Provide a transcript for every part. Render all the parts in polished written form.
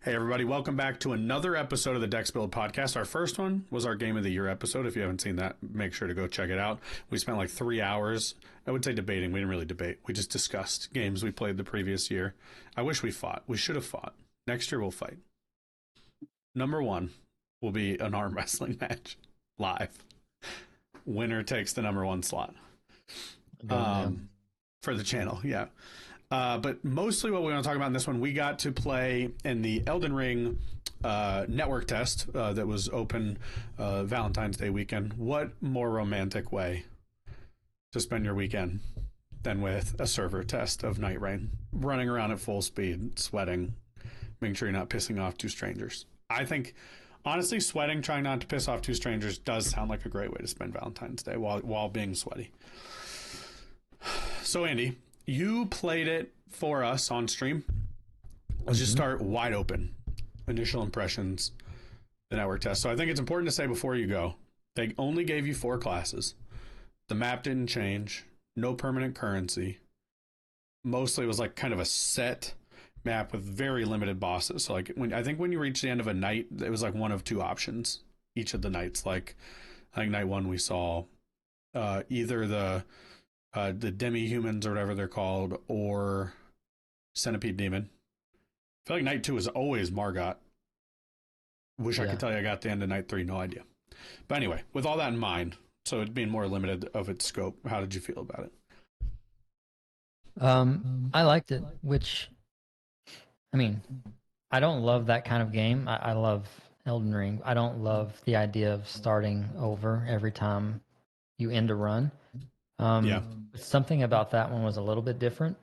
Hey everybody, welcome back to another episode of the Dexbuild Podcast. Our first one was our Game of the Year episode. If you haven't seen that, make sure to go check it out. We spent like 3 hours, I would say debating. We didn't really debate. We just discussed games we played the previous year. I wish we fought. We should have fought. Next year we'll fight. Number one will be an arm wrestling match live. Winner takes the number one slot. For the channel, yeah. But mostly what we want to talk about in this one, we got to play in the Elden Ring network test that was open Valentine's Day weekend. What more romantic way to spend your weekend than with a server test of Nightreign, running around at full speed, sweating, making sure you're not pissing off two strangers. I think, honestly, sweating, trying not to piss off two strangers does sound like a great way to spend Valentine's Day while being sweaty. So, Andy, you played it for us on stream. Let's just start wide open. Initial impressions, the network test. So I think it's important to say before you go, they only gave you 4 classes. The map didn't change. No permanent currency. Mostly it was like kind of a set map with very limited bosses. So like I think when you reach the end of a night, it was like one of 2 options each of the nights. Like I think night 1 we saw either the demi-humans or whatever they're called, or Centipede Demon. I feel like night 2 is always Margot. Wish I could tell you I got the end of night 3, no idea. But anyway, with all that in mind, so it being more limited of its scope, how did you feel about it? I liked it, which, I mean, I don't love that kind of game. I love Elden Ring. I don't love the idea of starting over every time you end a run. Something about that one was a little bit different.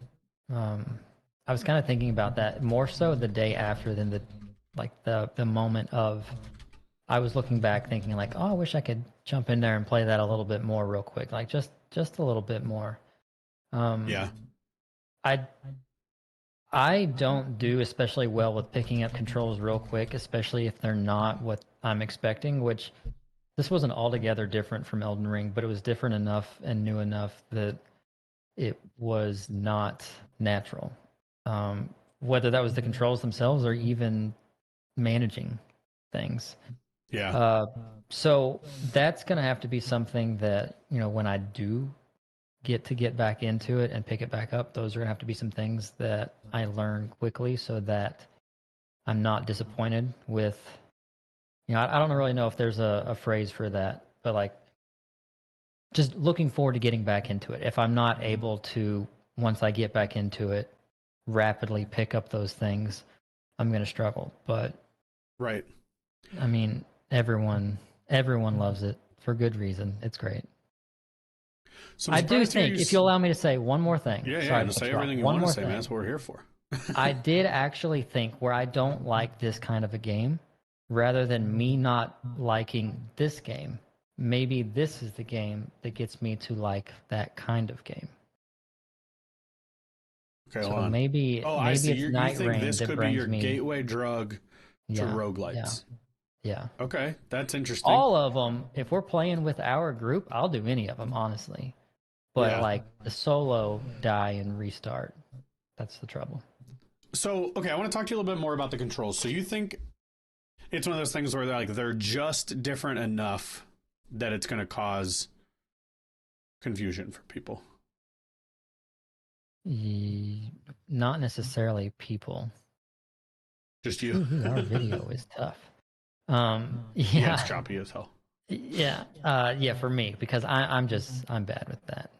I was kind of thinking about that more so the day after than the moment of, I was looking back thinking like, oh, I wish I could jump in there and play that a little bit more real quick. Like just a little bit more. I don't do especially well with picking up controls real quick, especially if they're not what I'm expecting, which this wasn't altogether different from Elden Ring, but it was different enough and new enough that it was not natural. Whether that was the controls themselves or even managing things. Yeah. So that's going to have to be something that, when I do get back into it and pick it back up, those are going to have to be some things that I learn quickly so that I'm not disappointed with. I don't really know if there's a phrase for that, but like just looking forward to getting back into it. If I'm not able to, once I get back into it, rapidly pick up those things, I'm going to struggle. But right. I mean, everyone loves it for good reason. It's great. So I do think, if you allow me to say one more thing. Yeah, say everything you want to say, man. That's what we're here for. I did actually think, where I don't like this kind of a game, rather than me not liking this game, maybe this is the game that gets me to like that kind of game. Okay, so hold on. maybe it's Nightreign this that could brings be your me gateway drug to roguelites. Yeah. Okay, that's interesting. All of them. If we're playing with our group, I'll do any of them, honestly. But like the solo die and restart, that's the trouble. So, okay, I want to talk to you a little bit more about the controls. So you think it's one of those things where they're just different enough that it's going to cause confusion for people? Not necessarily people. Just you. Our video is tough. Yeah, it's choppy as hell. Yeah, for me, because I'm bad with that.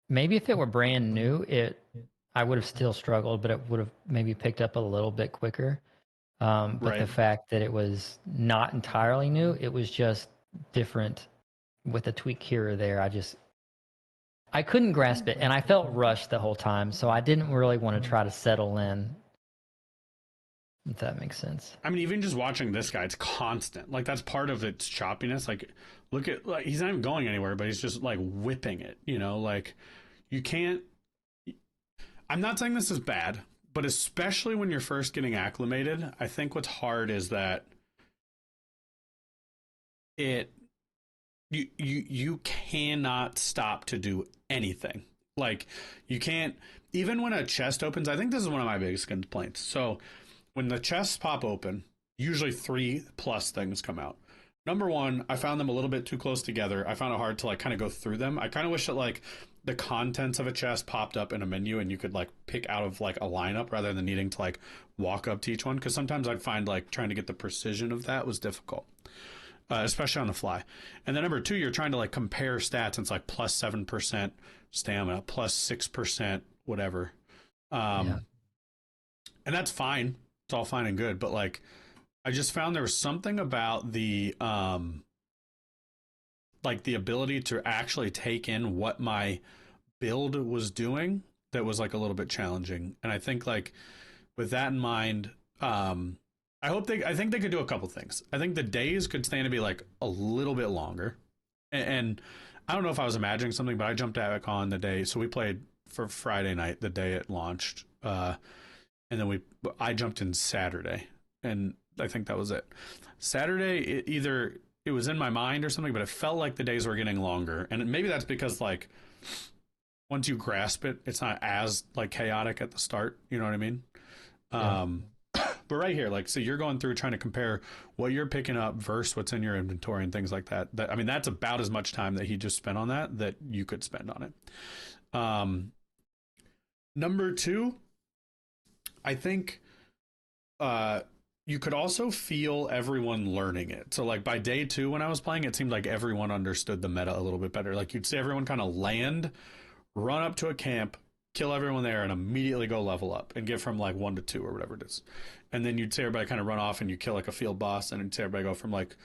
Maybe if it were brand new, I would have still struggled, but it would have maybe picked up a little bit quicker. But the fact that it was not entirely new, it was just different with a tweak here or there. I couldn't grasp it, and I felt rushed the whole time, so I didn't really want to try to settle in, if that makes sense. I mean, even just watching this guy, it's constant. Like, that's part of its choppiness. Like, look at, like, he's not even going anywhere, but he's just, like, whipping it, like, you can't... I'm not saying this is bad, but especially when you're first getting acclimated, I think what's hard is that you cannot stop to do anything. Like, you can't, even when a chest opens, I think this is one of my biggest complaints. So when the chests pop open, usually 3+ things come out. Number one, I found them a little bit too close together. I found it hard to like kind of go through them. I kind of wish that like the contents of a chest popped up in a menu and you could like pick out of like a lineup rather than needing to like walk up to each one. Because sometimes I'd find like trying to get the precision of that was difficult, especially on the fly. And then number two, you're trying to like compare stats. And it's like plus 7% stamina, plus 6% whatever. And that's fine. It's all fine and good. But like, I just found there was something about the like the ability to actually take in what my build was doing that was like a little bit challenging. And I think like with that in mind, I think they could do a couple things. I think the days could stand to be like a little bit longer. And I don't know if I was imagining something, but I jumped back on the day. So we played for Friday night, the day it launched. And then I jumped in Saturday, and I think that was it. Saturday, it was in my mind or something, but it felt like the days were getting longer. And maybe that's because like once you grasp it, it's not as like chaotic at the start. You know what I mean? Yeah. But right here, like, so you're going through trying to compare what you're picking up versus what's in your inventory and things like that. I mean, that's about as much time that he just spent on that you could spend on it. Number two, I think you could also feel everyone learning it. So like by day 2 when I was playing, it seemed like everyone understood the meta a little bit better. Like you'd see everyone kind of land, run up to a camp, kill everyone there, and immediately go level up and get from like 1 to 2 or whatever it is. And then you'd see everybody kind of run off and you kill like a field boss, and you'd see everybody go from like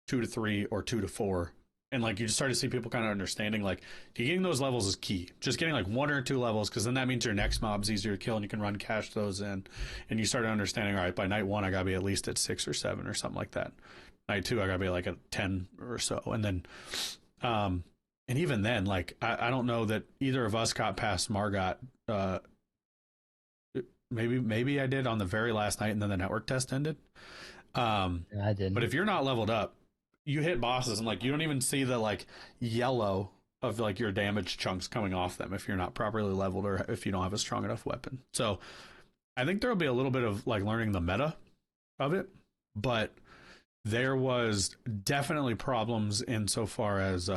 2 to 3 or 2 to 4. And like you just start to see people kind of understanding like getting those levels is key. Just getting like 1 or 2 levels, because then that means your next mob's easier to kill and you can run cash those in. And you start understanding, all right, by night 1 I gotta be at least at 6 or 7 or something like that. Night 2 I gotta be like at 10 or so. And then and even then, like I don't know that either of us got past Margot. Maybe I did on the very last night, and then the network test ended. I didn't. But if you're not leveled up, you hit bosses and like you don't even see the like yellow of like your damage chunks coming off them if you're not properly leveled or if you don't have a strong enough weapon. So I think there'll be a little bit of like learning the meta of it, but there was definitely problems insofar as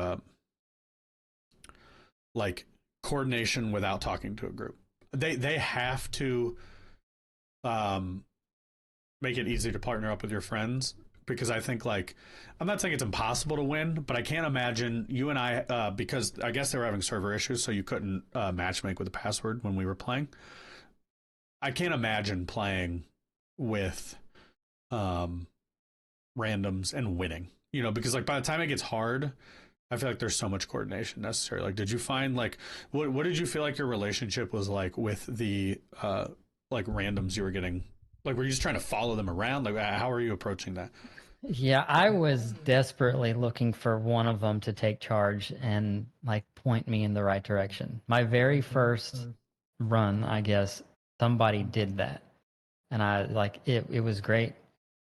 like coordination without talking to a group. They have to make it easy to partner up with your friends, because I think like I'm not saying it's impossible to win, but I can't imagine you and I because I guess they were having server issues, so you couldn't matchmake with a password when we were playing. I can't imagine playing with randoms and winning, you know, because like by the time it gets hard, I feel like there's so much coordination necessary. Like, did you find like what did you feel like your relationship was like with the like randoms you were getting? Like, were you just trying to follow them around? Like, how are you approaching that? Yeah, I was desperately looking for one of them to take charge and like point me in the right direction. My very first run, I guess, somebody did that. And I like it was great.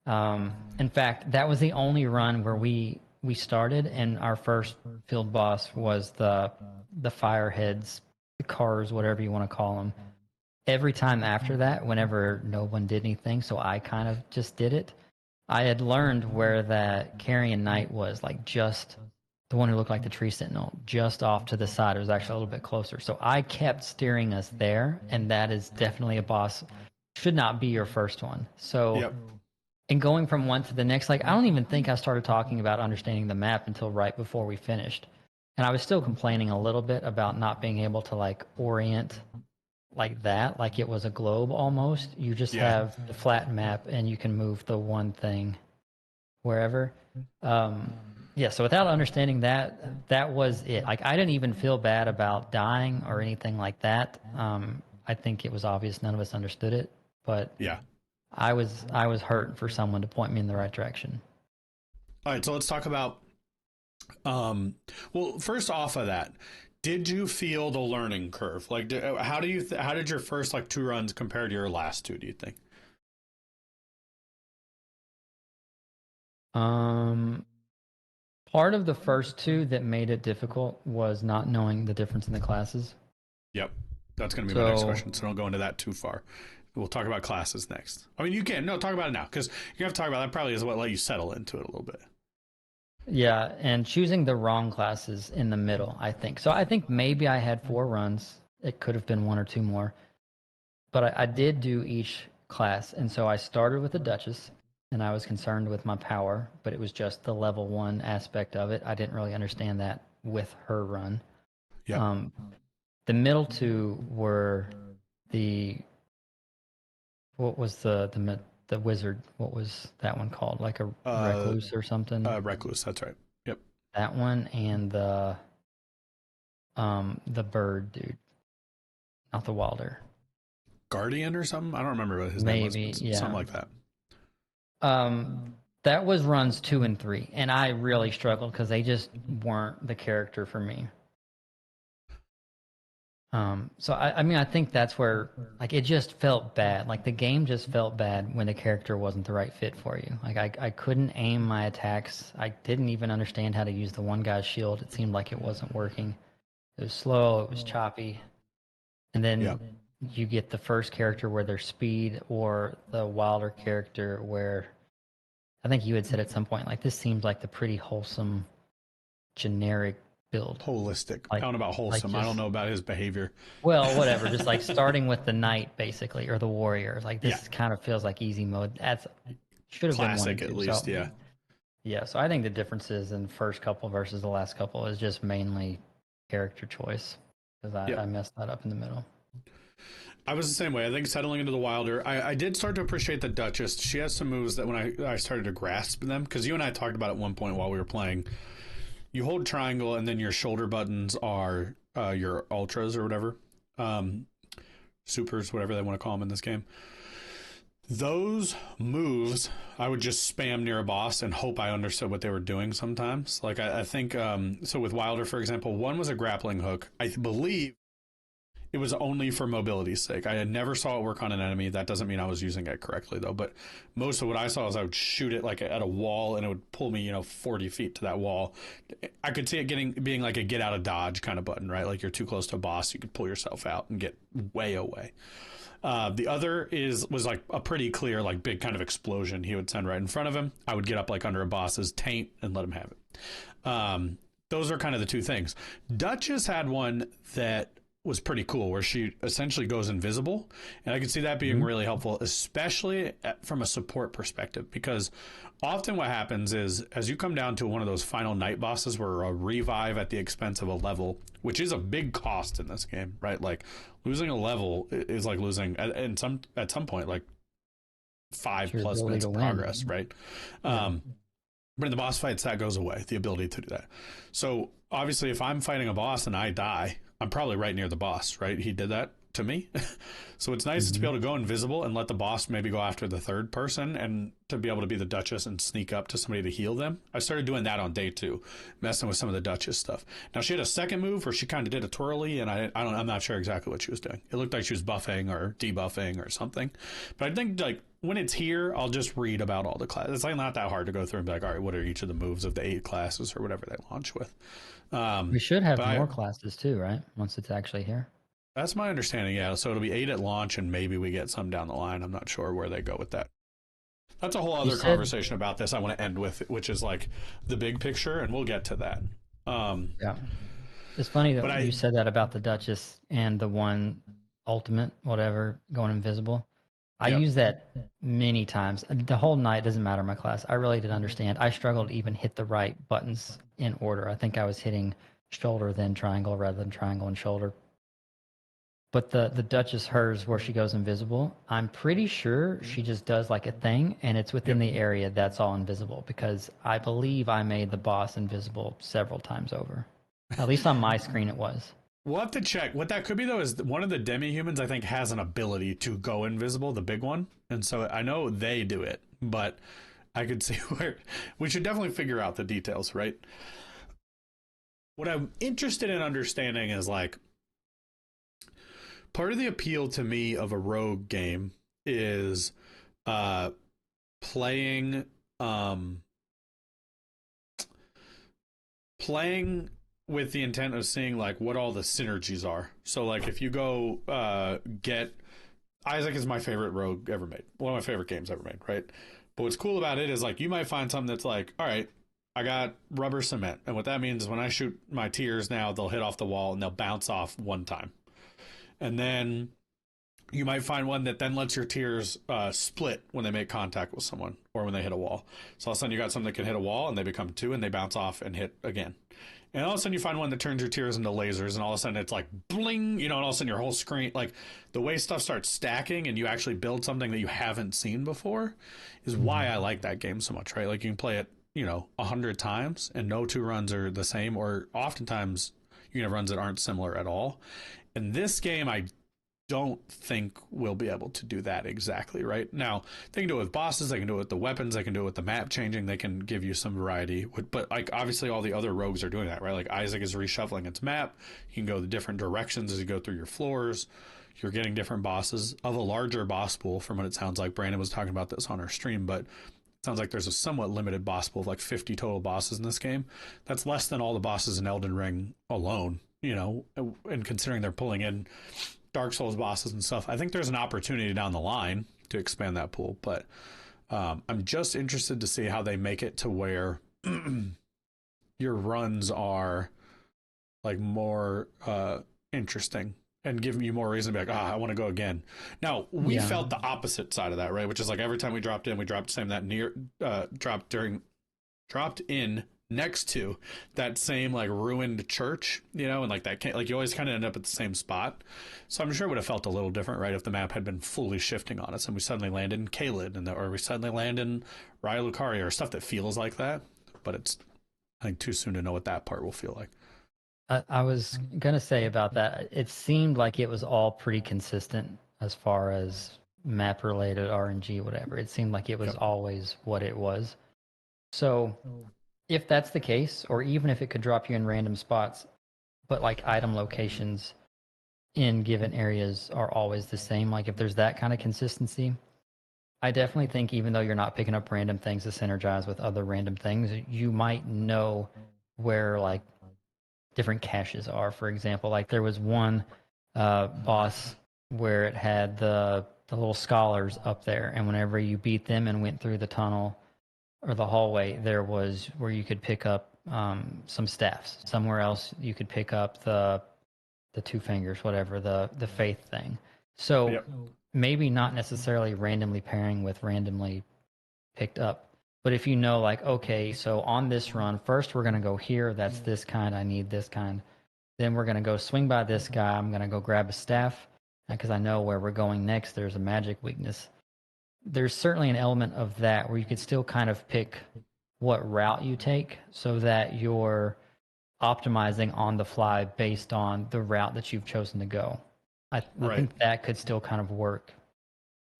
In fact, that was the only run where we started and our first field boss was the fireheads, the cars, whatever you want to call them. Every time after that, whenever no one did anything, so I kind of just did it. I had learned where that Carrion Knight was, like just the one who looked like the tree sentinel, just off to the side. It was actually a little bit closer. So I kept steering us there, and that is definitely a boss. Should not be your first one. So, Yep. And going from one to the next, like I don't even think I started talking about understanding the map until right before we finished. And I was still complaining a little bit about not being able to like orient like that, like it was a globe almost. You just have the flat map and you can move the one thing wherever. Yeah, so without understanding that was it. Like I didn't even feel bad about dying or anything like that. I think it was obvious none of us understood it, but yeah, I was hurt for someone to point me in the right direction. All right, so let's talk about well, first off of that, did you feel the learning curve? Like, how did your first like 2 runs compare to your last 2? Do you think? Part of the first 2 that made it difficult was not knowing the difference in the classes. Yep, that's going to be my next question. So don't go into that too far. We'll talk about classes next. I mean, you can. No, talk about it now, because you have to talk about that probably is what let you settle into it a little bit. Yeah, and choosing the wrong classes in the middle, I think. So I think maybe I had 4 runs. It could have been 1 or 2 more. But I did do each class. And so I started with the Duchess, and I was concerned with my power, but it was just the level 1 aspect of it. I didn't really understand that with her run. Yeah. The middle 2 were what was the wizard? What was that one called? Like a recluse or something? Recluse, that's right. Yep. That one and the bird dude, not the Wilder. Guardian or something? I don't remember what his name was. Yeah. Something like that. That was runs 2 and 3, and I really struggled because they just weren't the character for me. So I mean, I think that's where, like, it just felt bad. Like, the game just felt bad when the character wasn't the right fit for you. Like, I couldn't aim my attacks. I didn't even understand how to use the one guy's shield. It seemed like it wasn't working. It was slow. It was choppy. And then you get the first character where there's speed, or the Wilder character where I think you had said at some point, like, this seems like the pretty wholesome, generic build. Holistic. Like, I don't know about wholesome. Like, I don't know about his behavior. Well, whatever. Just like starting with the knight, basically, or the warrior. Like, this kind of feels like easy mode. That's should have classic been at least. So, yeah. So I think the differences in the first couple versus the last couple is just mainly character choice, because I messed that up in the middle. I was the same way. I think settling into the Wilder, I did start to appreciate the Duchess. She has some moves that when I started to grasp them, because you and I talked about at one point while we were playing, you hold triangle and then your shoulder buttons are your ultras or whatever, supers, whatever they want to call them in this game. Those moves, I would just spam near a boss and hope I understood what they were doing sometimes. Like, I think, so with Wilder, for example, one was a grappling hook. I believe it was only for mobility's sake. I never saw it work on an enemy. That doesn't mean I was using it correctly, though. But most of what I saw is I would shoot it like at a wall, and it would pull me, 40 feet to that wall. I could see it being like a get out of dodge kind of button, right? Like, you're too close to a boss, you could pull yourself out and get way away. The other was like a pretty clear, like, big kind of explosion he would send right in front of him. I would get up like under a boss's taint and let him have it. Those are kind of the two things. Duchess had one that was pretty cool, where she essentially goes invisible, and I could see that being really helpful, especially from a support perspective, because often what happens is, as you come down to one of those final night bosses where a revive at the expense of a level, which is a big cost in this game, right? Like, losing a level is like losing at some point like 5+ minutes of progress, right? But in the boss fights, that goes away, the ability to do that. So obviously, if I'm fighting a boss and I die, I'm probably right near the boss, right? He did that to me. So it's nice to be able to go invisible and let the boss maybe go after the third person, and to be able to be the Duchess and sneak up to somebody to heal them. I started doing that on day 2, messing with some of the Duchess stuff. Now, she had a second move where she kind of did a twirly, and I'm not sure exactly what she was doing. It looked like she was buffing or debuffing or something. But I think, like, when it's here, I'll just read about all the classes. It's like not that hard to go through and be like, all right, what are each of the moves of the 8 classes or whatever they launch with. We should have more classes too, right? Once it's actually here. That's my understanding, yeah. So it'll be 8 at launch, and maybe we get some down the line. I'm not sure where they go with that. That's a whole other conversation about this I want to end with, which is like the big picture, and we'll get to that. It's funny that you said that about the Duchess and the one ultimate, whatever, going invisible. I use that many times. The whole night, doesn't matter my class. I really didn't understand. I struggled to even hit the right buttons in order. I think I was hitting shoulder, then triangle, rather than triangle and shoulder. But the Duchess, hers, where she goes invisible, I'm pretty sure she just does like a thing, and it's within the area that's all invisible, because I believe I made the boss invisible several times over. At least on my screen it was. We'll have to check. What that could be, though, is one of the demi-humans, I think, has an ability to go invisible, the big one. And so I know they do it, but I could see where we should definitely figure out the details, right? What I'm interested in understanding is, like, part of the appeal to me of a rogue game is playing with the intent of seeing, like, what all the synergies are. So, like, if you go get Isaac is my favorite rogue ever made. One of my favorite games ever made, right? But what's cool about it is like you might find something that's like, all right, I got rubber cement. And what that means is when I shoot my tears now, they'll hit off the wall and they'll bounce off one time. And then you might find one that then lets your tears split when they make contact with someone or when they hit a wall. So all of a sudden you got something that can hit a wall and they become two and they bounce off and hit again. And all of a sudden you find one that turns your tears into lasers and all of a sudden it's like bling, and all of a sudden your whole screen, like the way stuff starts stacking and you actually build something that you haven't seen before is why I like that game so much, right? Like you can play it, 100 times and no two runs are the same, or oftentimes you can have runs that aren't similar at all. In this game, I don't think we'll be able to do that exactly right now. They can do it with bosses, they can do it with the weapons, they can do it with the map changing, they can give you some variety, but like obviously all the other rogues are doing that, right? Like Isaac is reshuffling its map, you can go the different directions as you go through your floors, you're getting different bosses of a larger boss pool from what it sounds like. Brandon was talking about this on our stream, but it sounds like there's a somewhat limited boss pool of like 50 total bosses in this game. That's less than all the bosses in Elden Ring alone, and considering they're pulling in Dark Souls bosses and stuff, I think there's an opportunity down the line to expand that pool. But I'm just interested to see how they make it to where your runs are like more interesting and give you more reason to be like, I want to go again. Now we felt the opposite side of that, right? Which is like every time we dropped in, we dropped same that near dropped in next to that same like ruined church, and like that can't, like you always kind of end up at the same spot. So I'm sure it would have felt a little different, right, if the map had been fully shifting on us and we suddenly land in Caelid or we suddenly land in Raya Lucaria or stuff that feels like that. But it's, I think, too soon to know what that part will feel like. I was gonna say about that, it seemed like it was all pretty consistent as far as map related RNG, whatever. It seemed like it was always what it was. So if that's the case, or even if it could drop you in random spots, but like item locations in given areas are always the same, like if there's that kind of consistency, I definitely think even though you're not picking up random things to synergize with other random things, you might know where like different caches are. For example, like there was one boss where it had the little scholars up there, and whenever you beat them and went through the tunnel or the hallway, there was where you could pick up some staffs. Somewhere else you could pick up the two fingers, whatever, the faith thing. So maybe not necessarily randomly pairing with randomly picked up, but if you know, like, okay, so on this run, first we're going to go here, that's this kind, I need this kind. Then we're going to go swing by this guy, I'm going to go grab a staff, because I know where we're going next, there's a magic weakness. There's certainly an element of that where you could still kind of pick what route you take so that you're optimizing on the fly based on the route that you've chosen to go. I think that could still kind of work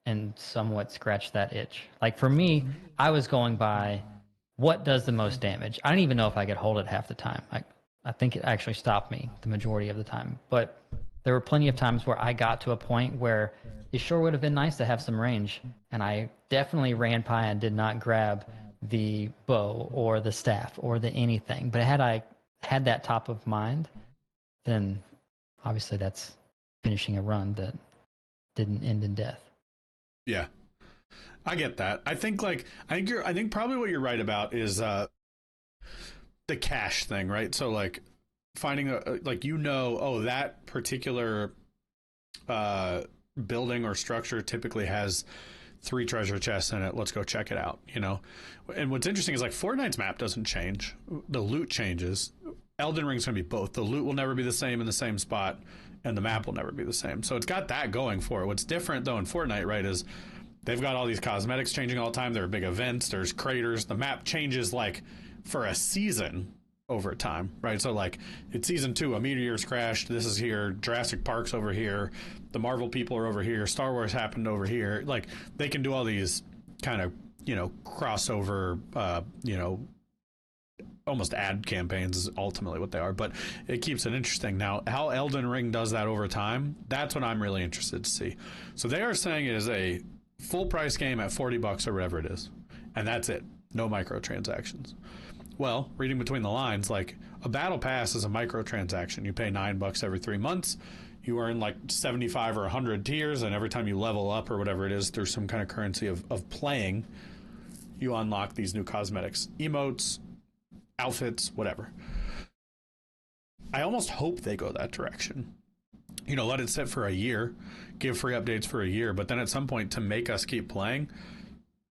and somewhat scratch that itch. Like for me, I was going by what does the most damage. I didn't even know if I could hold it half the time. I think it actually stopped me the majority of the time. But there were plenty of times where I got to a point where it sure would have been nice to have some range. And I definitely ran by and did not grab the bow or the staff or the anything. But had I had that top of mind, then obviously that's finishing a run that didn't end in death. Yeah, I get that. I think probably what you're right about is the cache thing, right? So like finding that particular building or structure typically has 3 treasure chests in it. Let's go check it out, And what's interesting is like Fortnite's map doesn't change. The loot changes. Elden Ring's going to be both. The loot will never be the same in the same spot, and the map will never be the same. So it's got that going for it. What's different, though, in Fortnite, right, is they've got all these cosmetics changing all the time. There are big events. There's craters. The map changes, like, for a season over time, right? So, like, it's Season 2, a meteor's crashed. This is here. Jurassic Park's over here. The Marvel people are over here. Star Wars happened over here. Like, they can do all these kind of, crossover, almost ad campaigns is ultimately what they are, but it keeps it interesting. Now, how Elden Ring does that over time, that's what I'm really interested to see. So they are saying it is a full price game at $40 or whatever it is, and that's it. No microtransactions. Well, reading between the lines, like a battle pass is a microtransaction. You pay $9 every 3 months. you earn like 75 or 100 tiers, and every time you level up or whatever it is through some kind of currency of playing, you unlock these new cosmetics, emotes, outfits, whatever. I almost hope they go that direction. Let it sit for a year, give free updates for a year, but then at some point, to make us keep playing,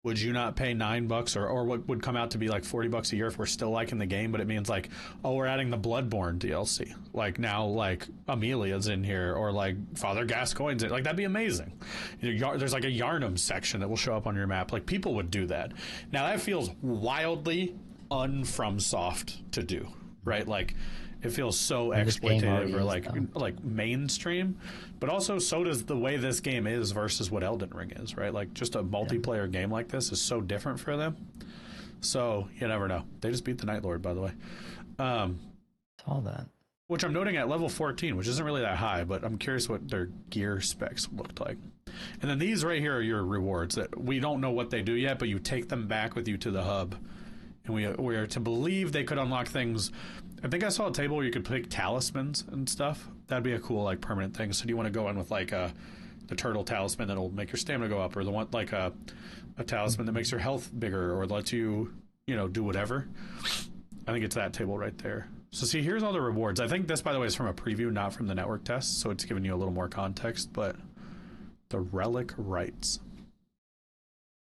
would you not pay $9 or what would come out to be like $40 a year if we're still liking the game? But it means like, oh, we're adding the Bloodborne DLC. Like now, like Amelia's in here, or like Father Gascoigne's in. Like that'd be amazing. There's like a Yarnum section that will show up on your map. Like people would do that. Now that feels wildly un-FromSoft to do, right? Like it feels so exploitative or like mainstream, but also so does the way this game is versus what Elden Ring is, right? Like just a multiplayer game like this is so different for them. So you never know. They just beat the Night Lord, by the way. All that. Which I'm noting at level 14, which isn't really that high, but I'm curious what their gear specs looked like. And then these right here are your rewards that we don't know what they do yet, but you take them back with you to the hub. And we are to believe they could unlock things. I think I saw a table where you could pick talismans and stuff. That'd be a cool like permanent thing. So do you want to go in with like the turtle talisman that'll make your stamina go up, or the one like a talisman that makes your health bigger or lets you do whatever? I think it's that table right there. So see, here's all the rewards. I think this, by the way, is from a preview, not from the network test, so it's giving you a little more context. But the relic rights.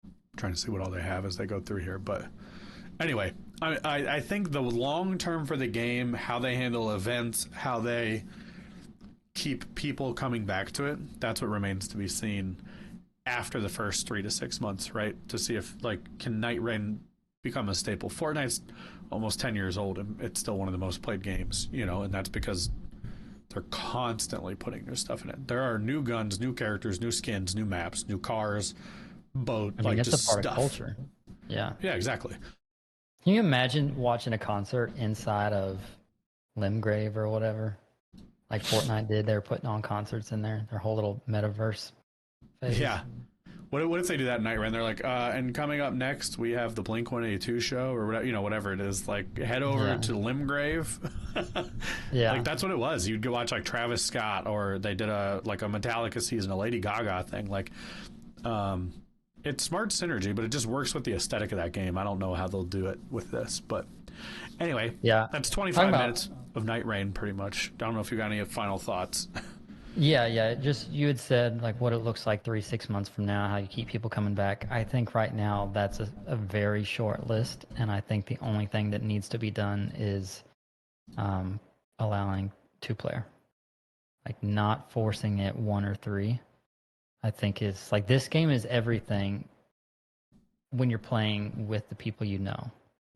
I'm trying to see what all they have as they go through here, but. Anyway, I think the long term for the game, how they handle events, how they keep people coming back to it, that's what remains to be seen after the first 3 to 6 months, right? To see if, like, can Nightreign become a staple? Fortnite's almost 10 years old, and it's still one of the most played games, and that's because they're constantly putting new stuff in it. There are new guns, new characters, new skins, new maps, new cars, boat, it's just a part stuff. Of culture. Yeah. Yeah, exactly. Can you imagine watching a concert inside of Limgrave or whatever? Like Fortnite did. They were putting on concerts in there. Their whole little metaverse phase. Yeah. What if they do that Nightreign? They're like, and coming up next, we have the Blink-182 show, or whatever, whatever it is. Like, head over to Limgrave. Yeah. Like, that's what it was. You'd go watch, like, Travis Scott, or they did a Metallica season, a Lady Gaga thing. Like, it's smart synergy, but it just works with the aesthetic of that game. I don't know how they'll do it with this, but anyway, that's 25 minutes of Nightreign, pretty much. I don't know if you got any final thoughts. Yeah. Just you had said like what it looks like 3-6 months from now, how you keep people coming back. I think right now that's a very short list, and I think the only thing that needs to be done is allowing 2-player, like not forcing it 1 or 3. I think is like this game is everything when you're playing with the people you know.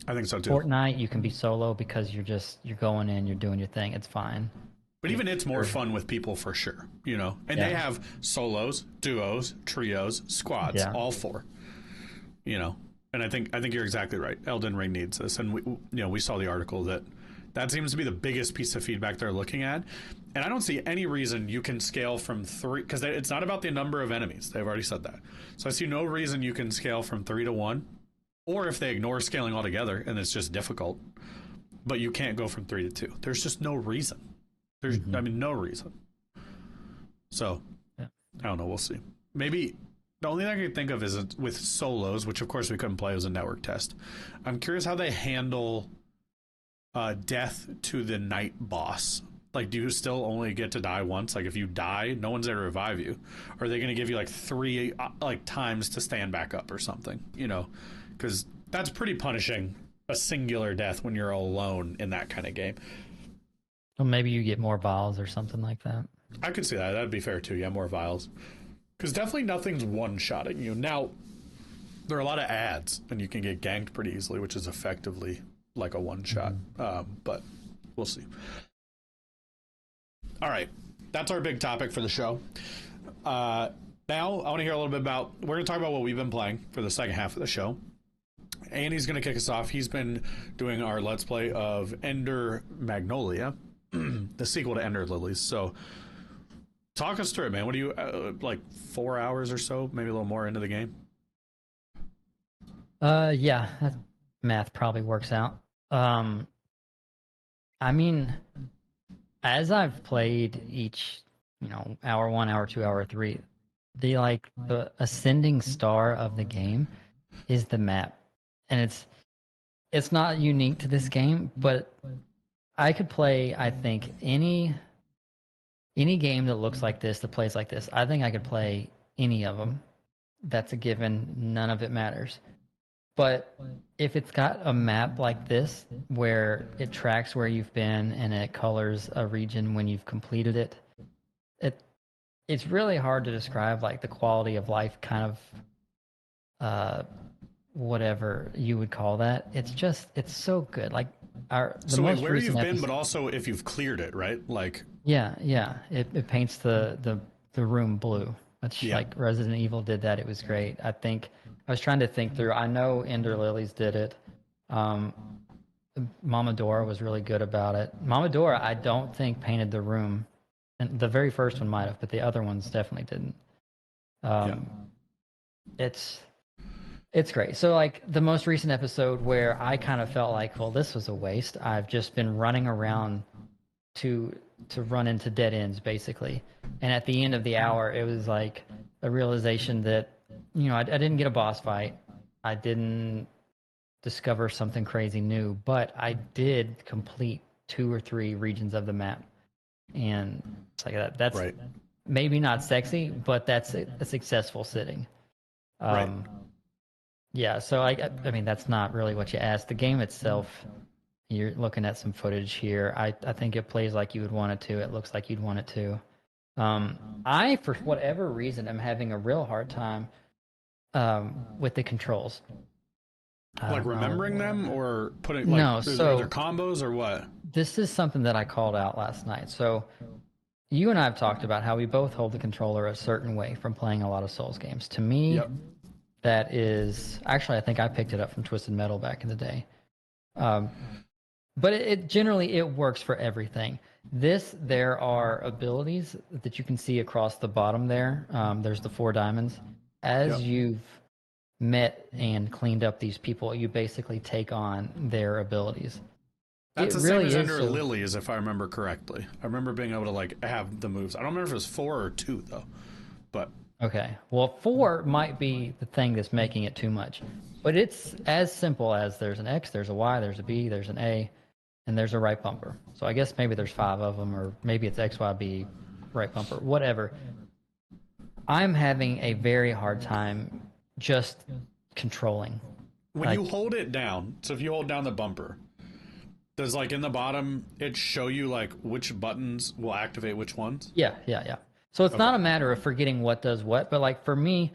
I think so too. Fortnite, you can be solo because you're going in, you're doing your thing. It's fine. But even it's more fun with people for sure, And they have solos, duos, trios, squads, all 4, And I think you're exactly right. Elden Ring needs this, and we saw the article that seems to be the biggest piece of feedback they're looking at. And I don't see any reason you can scale from 3, because it's not about the number of enemies. They've already said that. So I see no reason you can scale from 3 to 1, or if they ignore scaling altogether and it's just difficult, but you can't go from 3 to 2. There's just no reason. There's, no reason. So, I don't know. We'll see. Maybe the only thing I can think of is with solos, which of course we couldn't play. It was a network test. I'm curious how they handle death to the night boss. Like, do you still only get to die once? Like, if you die, no one's there to revive you. Or are they going to give you like 3 times to stand back up or something? Because that's pretty punishing, a singular death when you're alone in that kind of game. Well, maybe you get more vials or something like that. I could see that. That'd be fair too. Yeah, more vials. Because definitely nothing's one-shotting you. Now, there are a lot of ads, and you can get ganked pretty easily, which is effectively like a one-shot. But we'll see. All right. That's our big topic for the show. Now, I want to hear a little bit about... We're going to talk about what we've been playing for the second half of the show. Andy's going to kick us off. He's been doing our Let's Play of Ender Magnolia, the sequel to Ender Lilies. So, talk us through it, man. What do you... like 4 hours or so, maybe a little more into the game? Yeah, that math probably works out. I mean, as I've played each hour 1, hour 2, hour 3, the ascending star of the game is the map. And it's not unique to this game, but I could play, I think, any game that looks like this, that plays like this. I think I could play any of them. That's a given. None of it matters. But if it's got a map like this where it tracks where you've been and it colors a region when you've completed it, it's really hard to describe like the quality of life kind of whatever you would call that. It's so good. Like so wait, where you've been, but also if you've cleared it, right? Like yeah. It paints the room blue. Which like Resident Evil did that. It was great. I think I was trying to think through. I know Ender Lilies did it. Mama Dora was really good about it. Mama Dora, I don't think painted the room, and the very first one might have, but the other ones definitely didn't. It's great. So like the most recent episode where I kind of felt like, well, this was a waste. I've just been running around to run into dead ends basically, and at the end of the hour it was like a realization that I didn't get a boss fight, I didn't discover something crazy new, but I did complete 2 or 3 regions of the map, and it's like that's right. Maybe not sexy, but that's a successful sitting. Right. Yeah, so I mean that's not really what you asked. The game itself, you're looking at some footage here. I think it plays like you would want it to. It looks like you'd want it to. I, for whatever reason, am having a real hard time with the controls. Like remembering them or putting no, are so there combos or what? This is something that I called out last night. So you and I have talked about how we both hold the controller a certain way from playing a lot of Souls games. To me, that is actually I think I picked it up from Twisted Metal back in the day. But it generally it works for everything. There are abilities that you can see across the bottom there. There's the 4 diamonds. As you've met and cleaned up these people, you basically take on their abilities. That's the same as Ender Lilies, if I remember correctly. I remember being able to like have the moves. I don't remember if it was 4 or 2 though. But okay, well 4 might be the thing that's making it too much. But it's as simple as there's an X, there's a Y, there's a B, there's an A, and there's a right bumper. So I guess maybe there's 5 of them, or maybe it's X, Y, B, right bumper, whatever. I'm having a very hard time just controlling. When you hold it down, so if you hold down the bumper, does like in the bottom it show you like which buttons will activate which ones? Yeah. So it's not a matter of forgetting what does what, but like for me,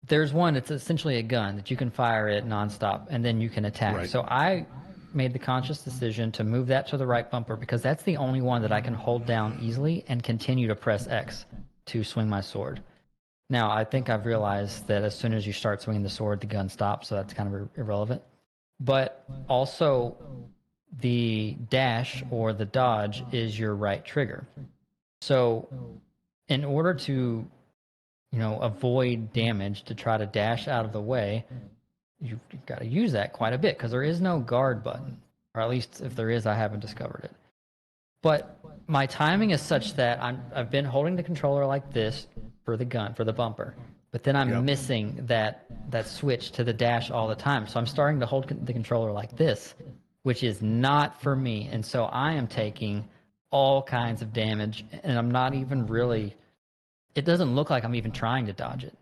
there's one, it's essentially a gun that you can fire it nonstop and then you can attack. Right. So I made the conscious decision to move that to the right bumper because that's the only one that I can hold down easily and continue to press X to swing my sword. Now, I think I've realized that as soon as you start swinging the sword, the gun stops, so that's kind of irrelevant. But also, the dash or the dodge is your right trigger. So, in order to, avoid damage, to try to dash out of the way, you've got to use that quite a bit because there is no guard button, or at least if there is, I haven't discovered it. But my timing is such that I've been holding the controller like this for the gun, for the bumper, but then I'm missing that switch to the dash all the time. So I'm starting to hold the controller like this, which is not for me. And so I am taking all kinds of damage, and I'm not even really, it doesn't look like I'm even trying to dodge it.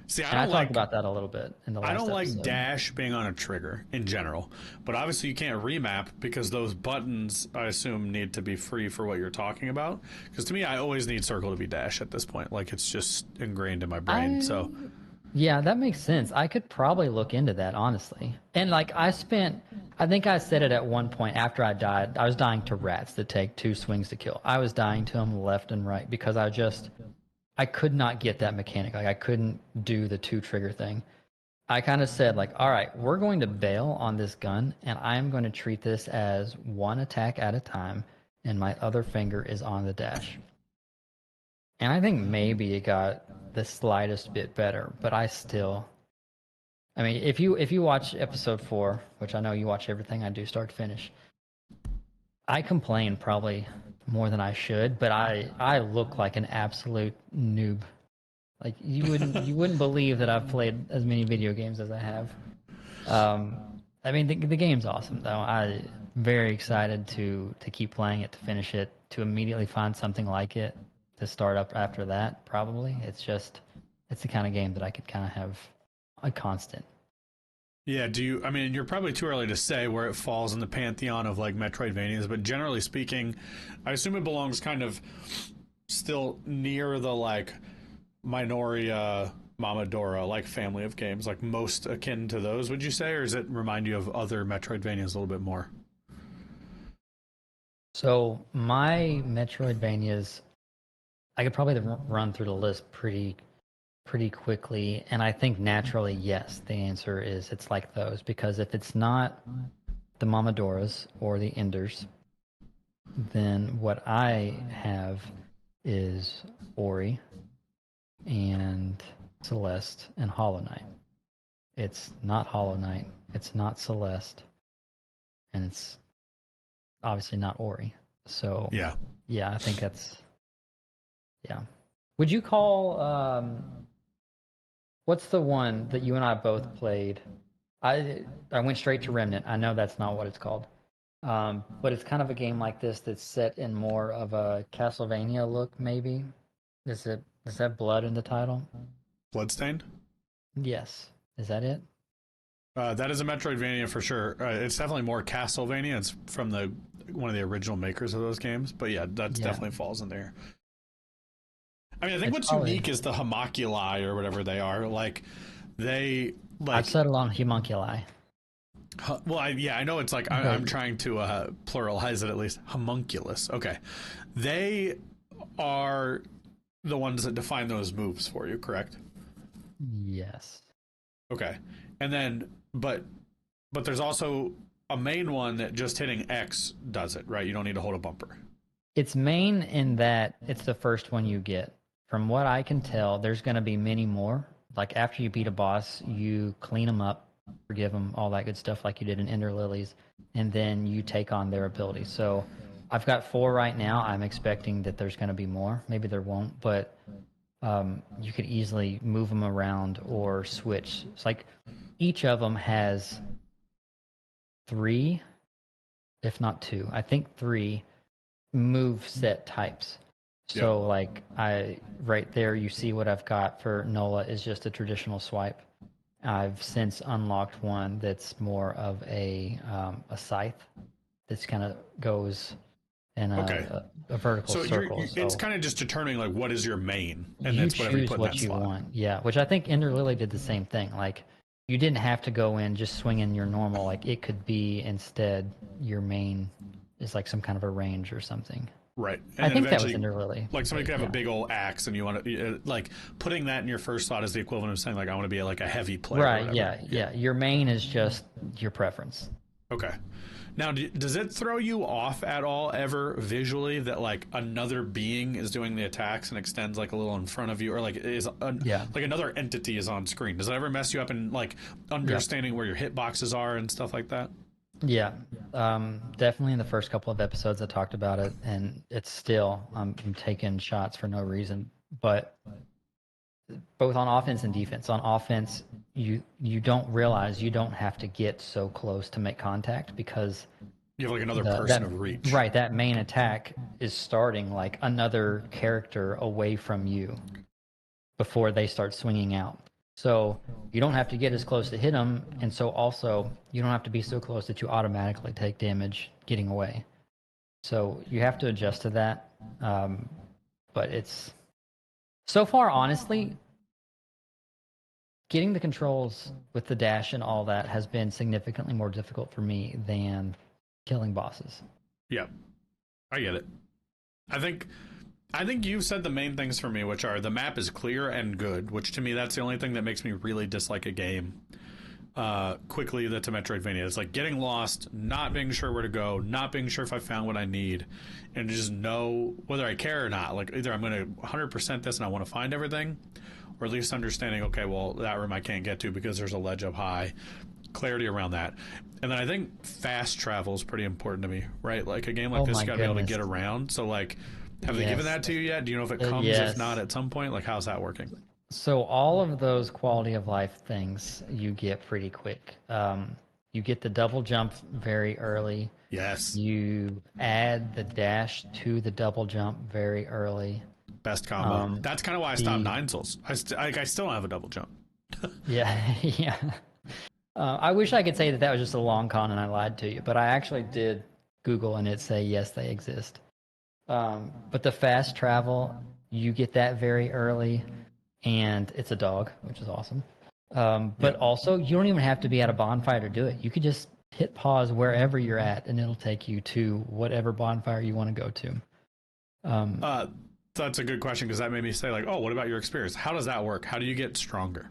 See, I talked about that a little bit in the last episode. I don't like dash being on a trigger in general, but obviously you can't remap because those buttons, I assume, need to be free for what you're talking about. Because to me, I always need circle to be dash at this point. Like it's just ingrained in my brain. Yeah, that makes sense. I could probably look into that, honestly. And like I think I said it at one point after I died. I was dying to rats that take 2 swings to kill. I was dying to them left and right because I could not get that mechanic. Like I couldn't do the 2 trigger thing. I kind of said like, all right, we're going to bail on this gun and I'm going to treat this as 1 attack at a time and my other finger is on the dash. And I think maybe it got the slightest bit better, but I mean, if you watch episode 4, which I know you watch everything I do start to finish, I complain probably more than I should, but I look like an absolute noob. Like you wouldn't believe that I've played as many video games as I have. Um, I mean the game's awesome though. I very excited to keep playing it, to finish it, to immediately find something like it to start up after that. Probably it's the kind of game that I could kind of have a constant. Yeah, I mean, you're probably too early to say where it falls in the pantheon of like Metroidvanias, but generally speaking, I assume it belongs kind of still near the like Minoria, Mamadora, like family of games, like most akin to those, would you say, or does it remind you of other Metroidvanias a little bit more? So my Metroidvanias, I could probably run through the list pretty quickly, and I think naturally, yes, the answer is it's like those, because if it's not the Mamadoras or the Enders, then what I have is Ori and Celeste and Hollow Knight. It's not Hollow Knight, it's not Celeste, and it's obviously not Ori. So yeah, I think that's yeah. Would you call what's the one that you and I both played? I went straight to Remnant. I know that's not what it's called. But it's kind of a game like this that's set in more of a Castlevania look, maybe. Does that blood in the title? Bloodstained? Yes. Is that it? That is a Metroidvania for sure. It's definitely more Castlevania. It's from one of the original makers of those games. But yeah, that definitely falls in there. I mean, I think what's unique is the homunculi or whatever they are. Like, they like. I've settled on homunculi. Well, I know it's like I'm trying to pluralize it at least. Homunculus. Okay, they are the ones that define those moves for you, correct? Yes. Okay, and then but there's also a main one that just hitting X does it, right? You don't need to hold a bumper. It's main in that it's the first one you get. From what I can tell, there's going to be many more. Like after you beat a boss, you clean them up, forgive them, all that good stuff like you did in Ender Lilies, and then you take on their abilities. So I've got 4 right now. I'm expecting that there's going to be more. Maybe there won't, but you could easily move them around or switch. It's like each of them has 3, if not 2, I think 3 move set types. So like right there, you see what I've got for Nola is just a traditional swipe. I've since unlocked one that's more of a scythe that's kind of goes in a vertical circle. So it's kind of just determining like what is your main, and you that's whatever you choose put what in that you slot. want. Yeah, which I think Ender Lily did the same thing. Like you didn't have to go in just swinging your normal. Like it could be instead your main is like some kind of a range or something. Right. And I think that was Ender Lily. Like somebody could have a big old axe, and you want to like putting that in your first slot is the equivalent of saying like I want to be like a heavy player. Right. Yeah. Your main is just your preference. Okay. Now, does it throw you off at all ever visually that like another being is doing the attacks and extends like a little in front of you, or like like another entity is on screen? Does it ever mess you up in like understanding where your hitboxes are and stuff like that? Yeah, definitely in the first couple of episodes I talked about it, and it's still I'm taking shots for no reason. But both on offense and defense. On offense, you don't realize you don't have to get so close to make contact because you have like another person of reach. Right, that main attack is starting like another character away from you before they start swinging out. So you don't have to get as close to hit them, and so also you don't have to be so close that you automatically take damage getting away. So you have to adjust to that. But it's so far, honestly, getting the controls with the dash and all that has been significantly more difficult for me than killing bosses. Yeah, I get it. I think you've said the main things for me, which are the map is clear and good, which to me, that's the only thing that makes me really dislike a game quickly that's a Metroidvania. It's like getting lost, not being sure where to go, not being sure if I found what I need, and just know whether I care or not. Like either I'm going to 100% this and I want to find everything, or at least understanding, okay, well, that room I can't get to because there's a ledge up high. Clarity around that. And then I think fast travel is pretty important to me, right? Like a game like this, you got to be able to get around. So, like, have they given that to you yet? Do you know if it comes, if not at some point? Like, how's that working? So all of those quality of life things you get pretty quick. You get the double jump very early. Yes. You add the dash to the double jump very early. Best combo. That's kind of why I stopped 9 Souls. I still don't have a double jump. Yeah, yeah. I wish I could say that was just a long con and I lied to you, but I actually did Google and it say yes, they exist. But the fast travel, you get that very early, and it's a dog, which is awesome. But also, you don't even have to be at a bonfire to do it. You could just hit pause wherever you're at, and it'll take you to whatever bonfire you want to go to. That's a good question, because that made me say, like, oh, what about your experience? How does that work? How do you get stronger?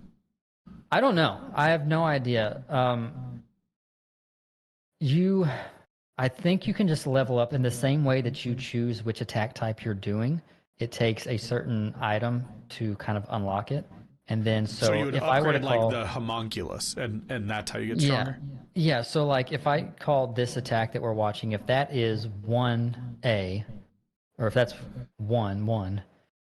I don't know. I have no idea. I think you can just level up in the same way that you choose which attack type you're doing. It takes a certain item to kind of unlock it. And then so you would if upgrade, I were to call, like the homunculus, and that's how you get stronger? Yeah, so like if I call this attack that we're watching, if that is 1A, or if that's 1,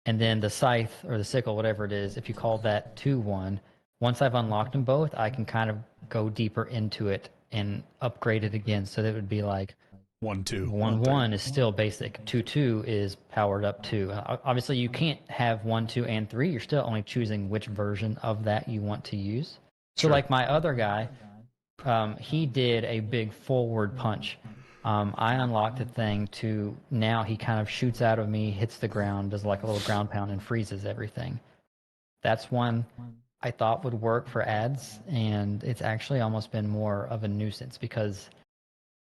and then the scythe or the sickle, whatever it is, if you call that 2-1, once I've unlocked them both, I can kind of go deeper into it and upgrade it again. So that would be like 1-2. 1-1 is still basic. 2-2 is powered up 2. Obviously, you can't have 1, 2, and 3. You're still only choosing which version of that you want to use. So like my other guy, he did a big forward punch. I unlocked the thing to now he kind of shoots out of me, hits the ground, does like a little ground pound, and freezes everything. That's one I thought would work for ads, and it's actually almost been more of a nuisance because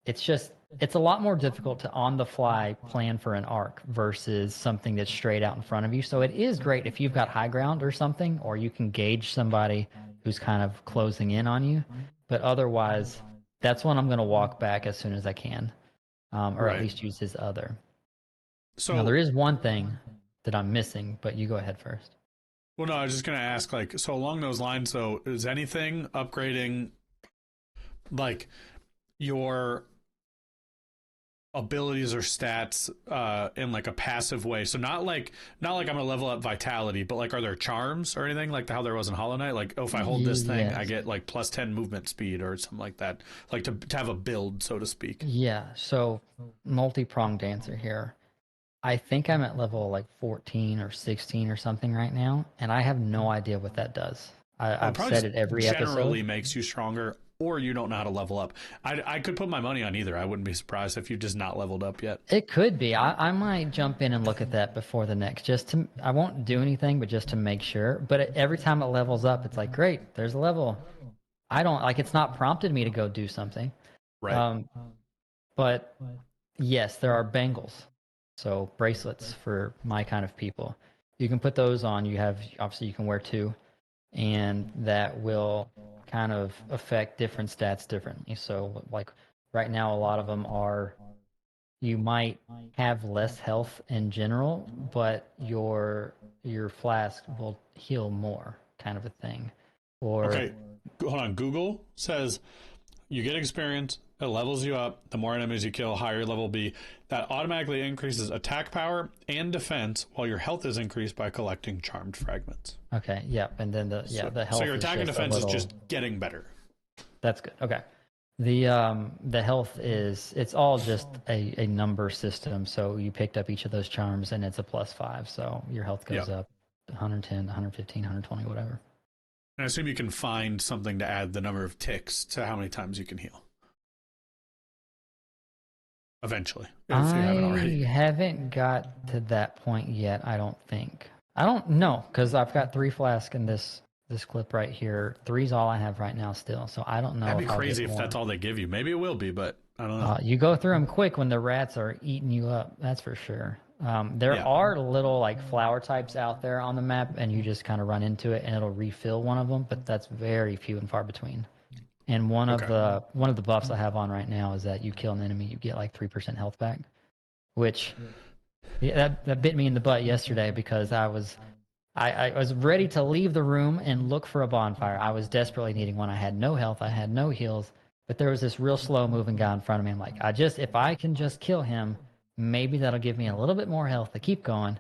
it's a lot more difficult to on the fly plan for an arc versus something that's straight out in front of you. So it is great if you've got high ground or something, or you can gauge somebody who's kind of closing in on you. But otherwise, that's when I'm going to walk back as soon as I can, or at least use his other. So now, there is one thing that I'm missing, but you go ahead first. Well, no, I was just going to ask, like, so along those lines, so is anything upgrading, like, your abilities or stats in, like, a passive way? So not like I'm going to level up vitality, but, like, are there charms or anything, like how there was in Hollow Knight? Like, oh, if I hold this thing, I get, like, plus 10 movement speed or something like that, like to have a build, so to speak. Yeah, so multi-pronged answer here. I think I'm at level like 14 or 16 or something right now, and I have no idea what that does. I've said it every episode. Generally makes you stronger, or you don't know how to level up. I could put my money on either. I wouldn't be surprised if you've just not leveled up yet. It could be. I might jump in and look at that before the next. I won't do anything, but just to make sure. But every time it levels up, it's like, great, there's a level. I don't like. It's not prompted me to go do something. Right. But yes, there are bangles. So bracelets for my kind of people. You can put those on. Obviously you can wear 2, and that will kind of affect different stats differently. So like right now, a lot of them are, you might have less health in general, but your flask will heal more, kind of a thing. Or okay, hold on. Google says you get experience. It levels you up. The more enemies you kill, higher your level will be. That automatically increases attack power and defense, while your health is increased by collecting charmed fragments. Okay, yep. And then the health. So your attack and defense is just getting better. That's good. Okay. The health it's all just a number system. So you picked up each of those charms, and it's a +5. So your health goes up 110, 115, 120, whatever. And I assume you can find something to add the number of ticks to how many times you can heal. Eventually, if you haven't already. I haven't got to that point yet, I don't think. I don't know, because I've got 3 flasks in this clip right here. 3's all I have right now still, so I don't know. That'd be crazy if that's all they give you. Maybe it will be, but I don't know. You go through them quick when the rats are eating you up, that's for sure. There are little like flower types out there on the map, and you just kind of run into it and it'll refill one of them, but that's very few and far between. And one of the buffs I have on right now is that you kill an enemy, you get like 3% health back, which that bit me in the butt yesterday, because I was I was ready to leave the room and look for a bonfire. I was desperately needing one. I had no health. I had no heals. But there was this real slow moving guy in front of me. I'm like, if I can just kill him, maybe that'll give me a little bit more health to keep going.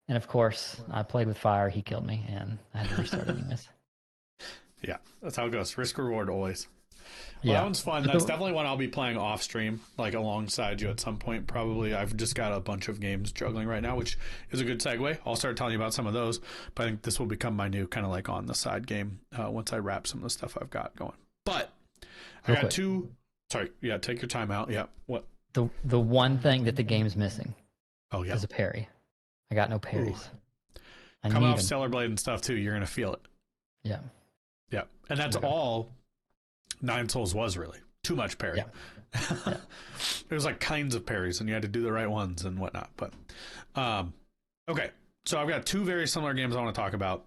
And of course, I played with fire. He killed me, and I had to restart anyways. Yeah, that's how it goes. Risk reward always. Well, Yeah. that one's fun. That's definitely one I'll be playing off stream, like alongside you at some point. Probably. I've just got a bunch of games juggling right now, which is a good segue. I'll start telling you about some of those, but I think this will become my new kind of like on the side game once I wrap some of the stuff I've got going. But I got two. Sorry, yeah. Take your time out. Yeah. What? The one thing that the game's missing. Oh yeah. Is a parry. I got no parries. Come off Stellar Blade and stuff too. You're gonna feel it. Yeah. Yeah, and that's all Nine Souls was really. Too much parry. Yeah. There was like kinds of parries, and you had to do the right ones and whatnot. But okay, so I've got two very similar games I want to talk about.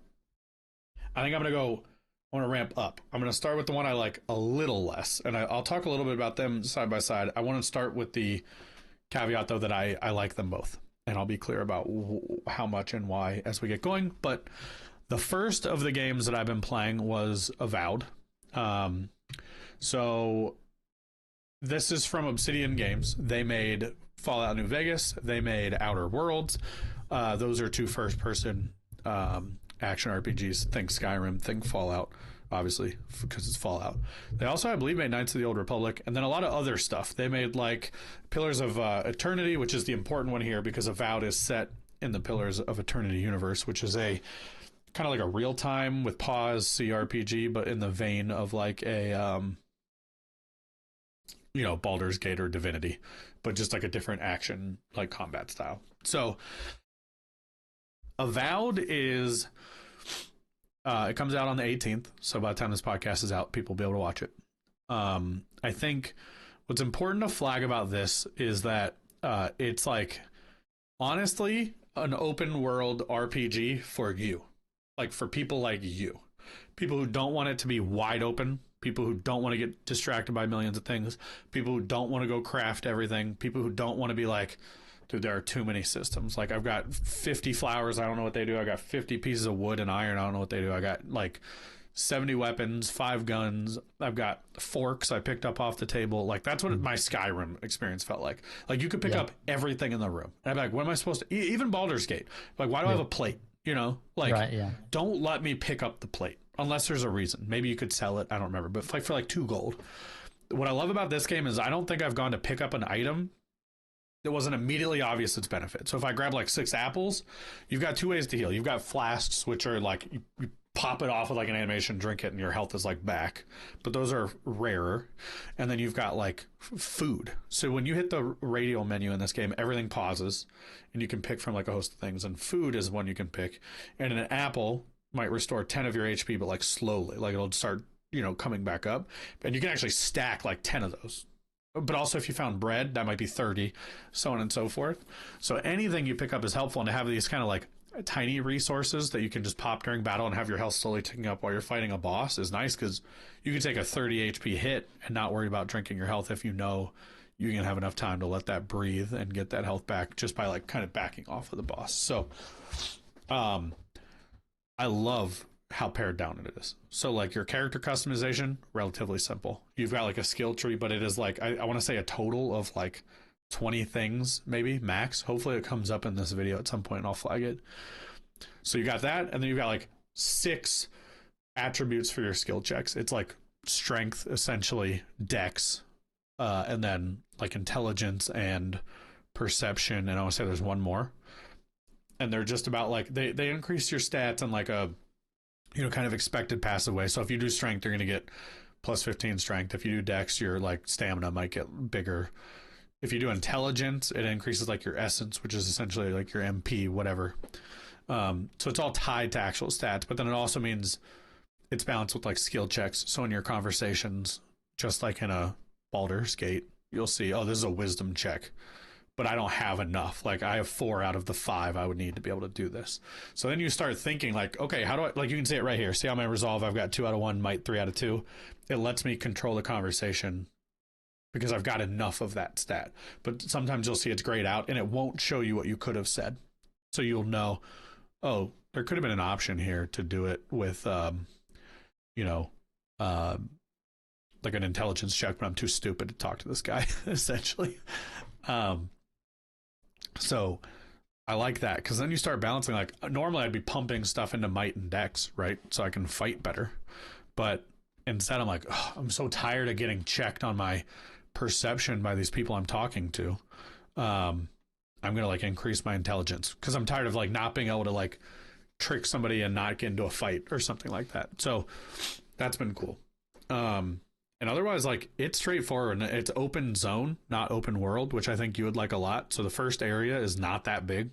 I think I want to ramp up. I'm going to start with the one I like a little less, and I'll talk a little bit about them side by side. I want to start with the caveat, though, that I like them both, and I'll be clear about how much and why as we get going. But the first of the games that I've been playing was Avowed. So this is from Obsidian Games. They made Fallout New Vegas. They made Outer Worlds. Those are two first-person action RPGs. Think Skyrim, think Fallout, obviously, because it's Fallout. They also, I believe, made Knights of the Old Republic, and then a lot of other stuff. They made, like, Pillars of Eternity, which is the important one here, because Avowed is set in the Pillars of Eternity universe, which is a kind of like a real-time with pause CRPG, but in the vein of like a Baldur's Gate or Divinity, but just like a different action, like combat style. So Avowed is it comes out on the 18th, so by the time this podcast is out, people will be able to watch it. I think what's important to flag about this is that it's like honestly an open world RPG for you, like for people like you, people who don't want it to be wide open, people who don't want to get distracted by millions of things, people who don't want to go craft everything, people who don't want to be like, dude, there are too many systems. Like, I've got 50 flowers, I don't know what they do. I got 50 pieces of wood and iron, I don't know what they do. I got like 70 weapons, 5 guns. I've got forks I picked up off the table. Like, that's what my Skyrim experience felt like. Like, you could pick up everything in the room. And I'd be like, what am I supposed to... Even Baldur's Gate. Like, why do I have a plate? You know? Like, don't let me pick up the plate. Unless there's a reason. Maybe you could sell it. I don't remember. But for like 2 gold. What I love about this game is I don't think I've gone to pick up an item that wasn't immediately obvious its benefit. So if I grab like 6 apples, you've got 2 ways to heal. You've got flasks, which are like... you pop it off with like an animation, drink it, and your health is like back. But those are rarer. And then you've got like food. So when you hit the radial menu in this game, everything pauses and you can pick from like a host of things. And food is one you can pick. And an apple might restore 10 of your HP, but like slowly, like it'll start, coming back up. And you can actually stack like 10 of those. But also if you found bread, that might be 30, so on and so forth. So anything you pick up is helpful, and to have these kind of like tiny resources that you can just pop during battle and have your health slowly ticking up while you're fighting a boss is nice, because you can take a 30 HP hit and not worry about drinking your health if you know you can have enough time to let that breathe and get that health back just by like kind of backing off of the boss. So I love how pared down it is. So like your character customization, relatively simple. You've got like a skill tree, but it is like I want to say a total of like 20 things, maybe max. Hopefully it comes up in this video at some point and I'll flag it. So you got that, and then you've got like 6 attributes for your skill checks. It's like strength, essentially, dex, and then like intelligence and perception, and I want to say there's one more. And they're just about like they increase your stats in like a kind of expected passive way. So if you do strength, you're going to get plus 15 strength. If you do dex, your like stamina might get bigger. If you do intelligence, it increases like your essence, which is essentially like your MP, whatever. So it's all tied to actual stats, but then it also means it's balanced with like skill checks. So in your conversations, just like in a Baldur's Gate, you'll see, oh, this is a wisdom check, but I don't have enough. Like I have 4 out of the 5 I would need to be able to do this. So then you start thinking like, okay, how do I, like you can see it right here. See how my resolve, I've got 2 out of 1, might 3 out of 2. It lets me control the conversation because I've got enough of that stat. But sometimes you'll see it's grayed out and it won't show you what you could have said. So you'll know, oh, there could have been an option here to do it with, you know, like an intelligence check, but I'm too stupid to talk to this guy, essentially. So I like that, because then you start balancing. Like, normally I'd be pumping stuff into might and dex, right? So I can fight better. But instead I'm like, oh, I'm so tired of getting checked on my perception by these people I'm talking to. I'm going to like increase my intelligence, because I'm tired of like not being able to like trick somebody and not get into a fight or something like that. So that's been cool. And otherwise, like, it's straightforward. It's open zone, not open world, which I think you would like a lot. So the first area is not that big.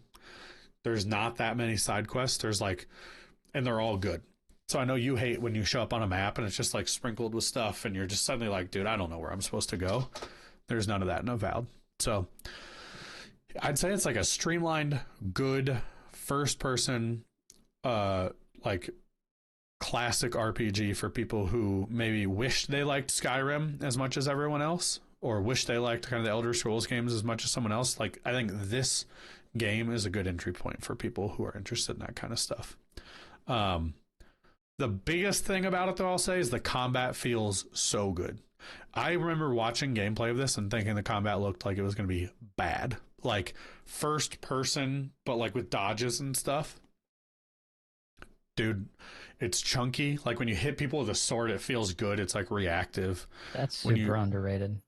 There's not that many side quests. There's like, and they're all good. So I know you hate when you show up on a map and it's just like sprinkled with stuff and you're just suddenly like, dude, I don't know where I'm supposed to go. There's none of that in Avowed. So I'd say it's like a streamlined, good first person, like classic RPG for people who maybe wish they liked Skyrim as much as everyone else, or wish they liked kind of the Elder Scrolls games as much as someone else. Like, I think this game is a good entry point for people who are interested in that kind of stuff. The biggest thing about it, though, I'll say, is the combat feels so good. I remember watching gameplay of this and thinking the combat looked like it was going to be bad, like first person, but like with dodges and stuff. Dude, it's chunky. Like, when you hit people with a sword, it feels good. It's like reactive. That's super underrated.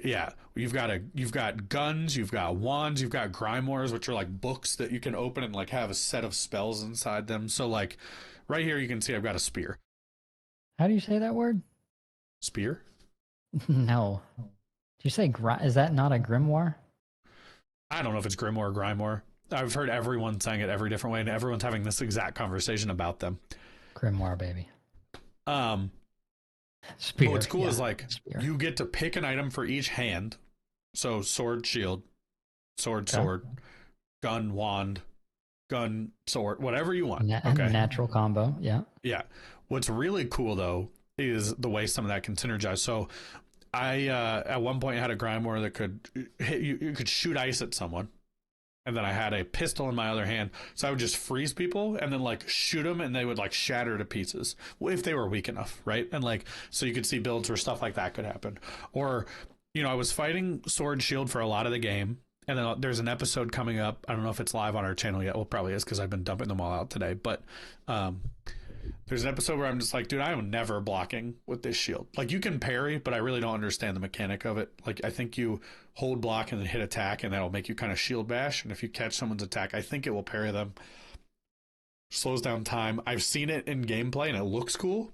Yeah, you've got guns, you've got wands, you've got grimoires, which are like books that you can open and like have a set of spells inside them. So like right here, you can see I've got a spear. How do you say that word? Spear? No. Do you say is that not a grimoire? I don't know if it's grimoire or grimoire. I've heard everyone saying it every different way, and everyone's having this exact conversation about them. Grimoire, baby. Spear, but what's cool is like spear. You get to pick an item for each hand. So sword, shield, sword, sword, gun, wand, gun, sword, whatever you want. Okay. Natural combo. Yeah. Yeah. What's really cool though is the way some of that can synergize. So I at one point had a grimoire that could hit you. You could shoot ice at someone. And then I had a pistol in my other hand. So I would just freeze people and then like shoot them and they would like shatter to pieces if they were weak enough, right? And like, so you could see builds where stuff like that could happen. Or, you know, I was fighting sword shield for a lot of the game. And then there's an episode coming up. I don't know if it's live on our channel yet. Well, it probably is, because I've been dumping them all out today. But there's an episode where I'm just like, dude, I am never blocking with this shield. Like, you can parry, but I really don't understand the mechanic of it. Like, I think you hold block and then hit attack, and that'll make you kind of shield bash. And if you catch someone's attack, I think it will parry them. Slows down time. I've seen it in gameplay, and it looks cool.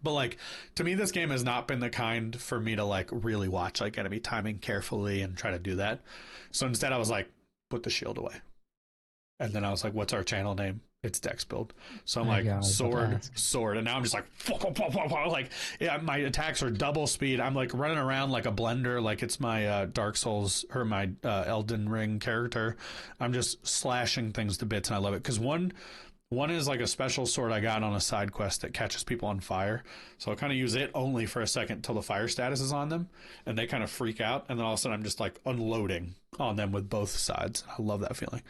But, like, to me, this game has not been the kind for me to, like, really watch, like, enemy timing carefully and try to do that. So instead, I was like, put the shield away. And then I was like, what's our channel name? It's Dexbuild. So I'm like, sword. And now I'm just like, yeah, my attacks are double speed. I'm like running around like a blender, like it's my Dark Souls or my Elden Ring character. I'm just slashing things to bits, and I love it. Because one is like a special sword I got on a side quest that catches people on fire. So I kind of use it only for a second until the fire status is on them, and they kind of freak out. And then all of a sudden I'm just like unloading on them with both sides. I love that feeling.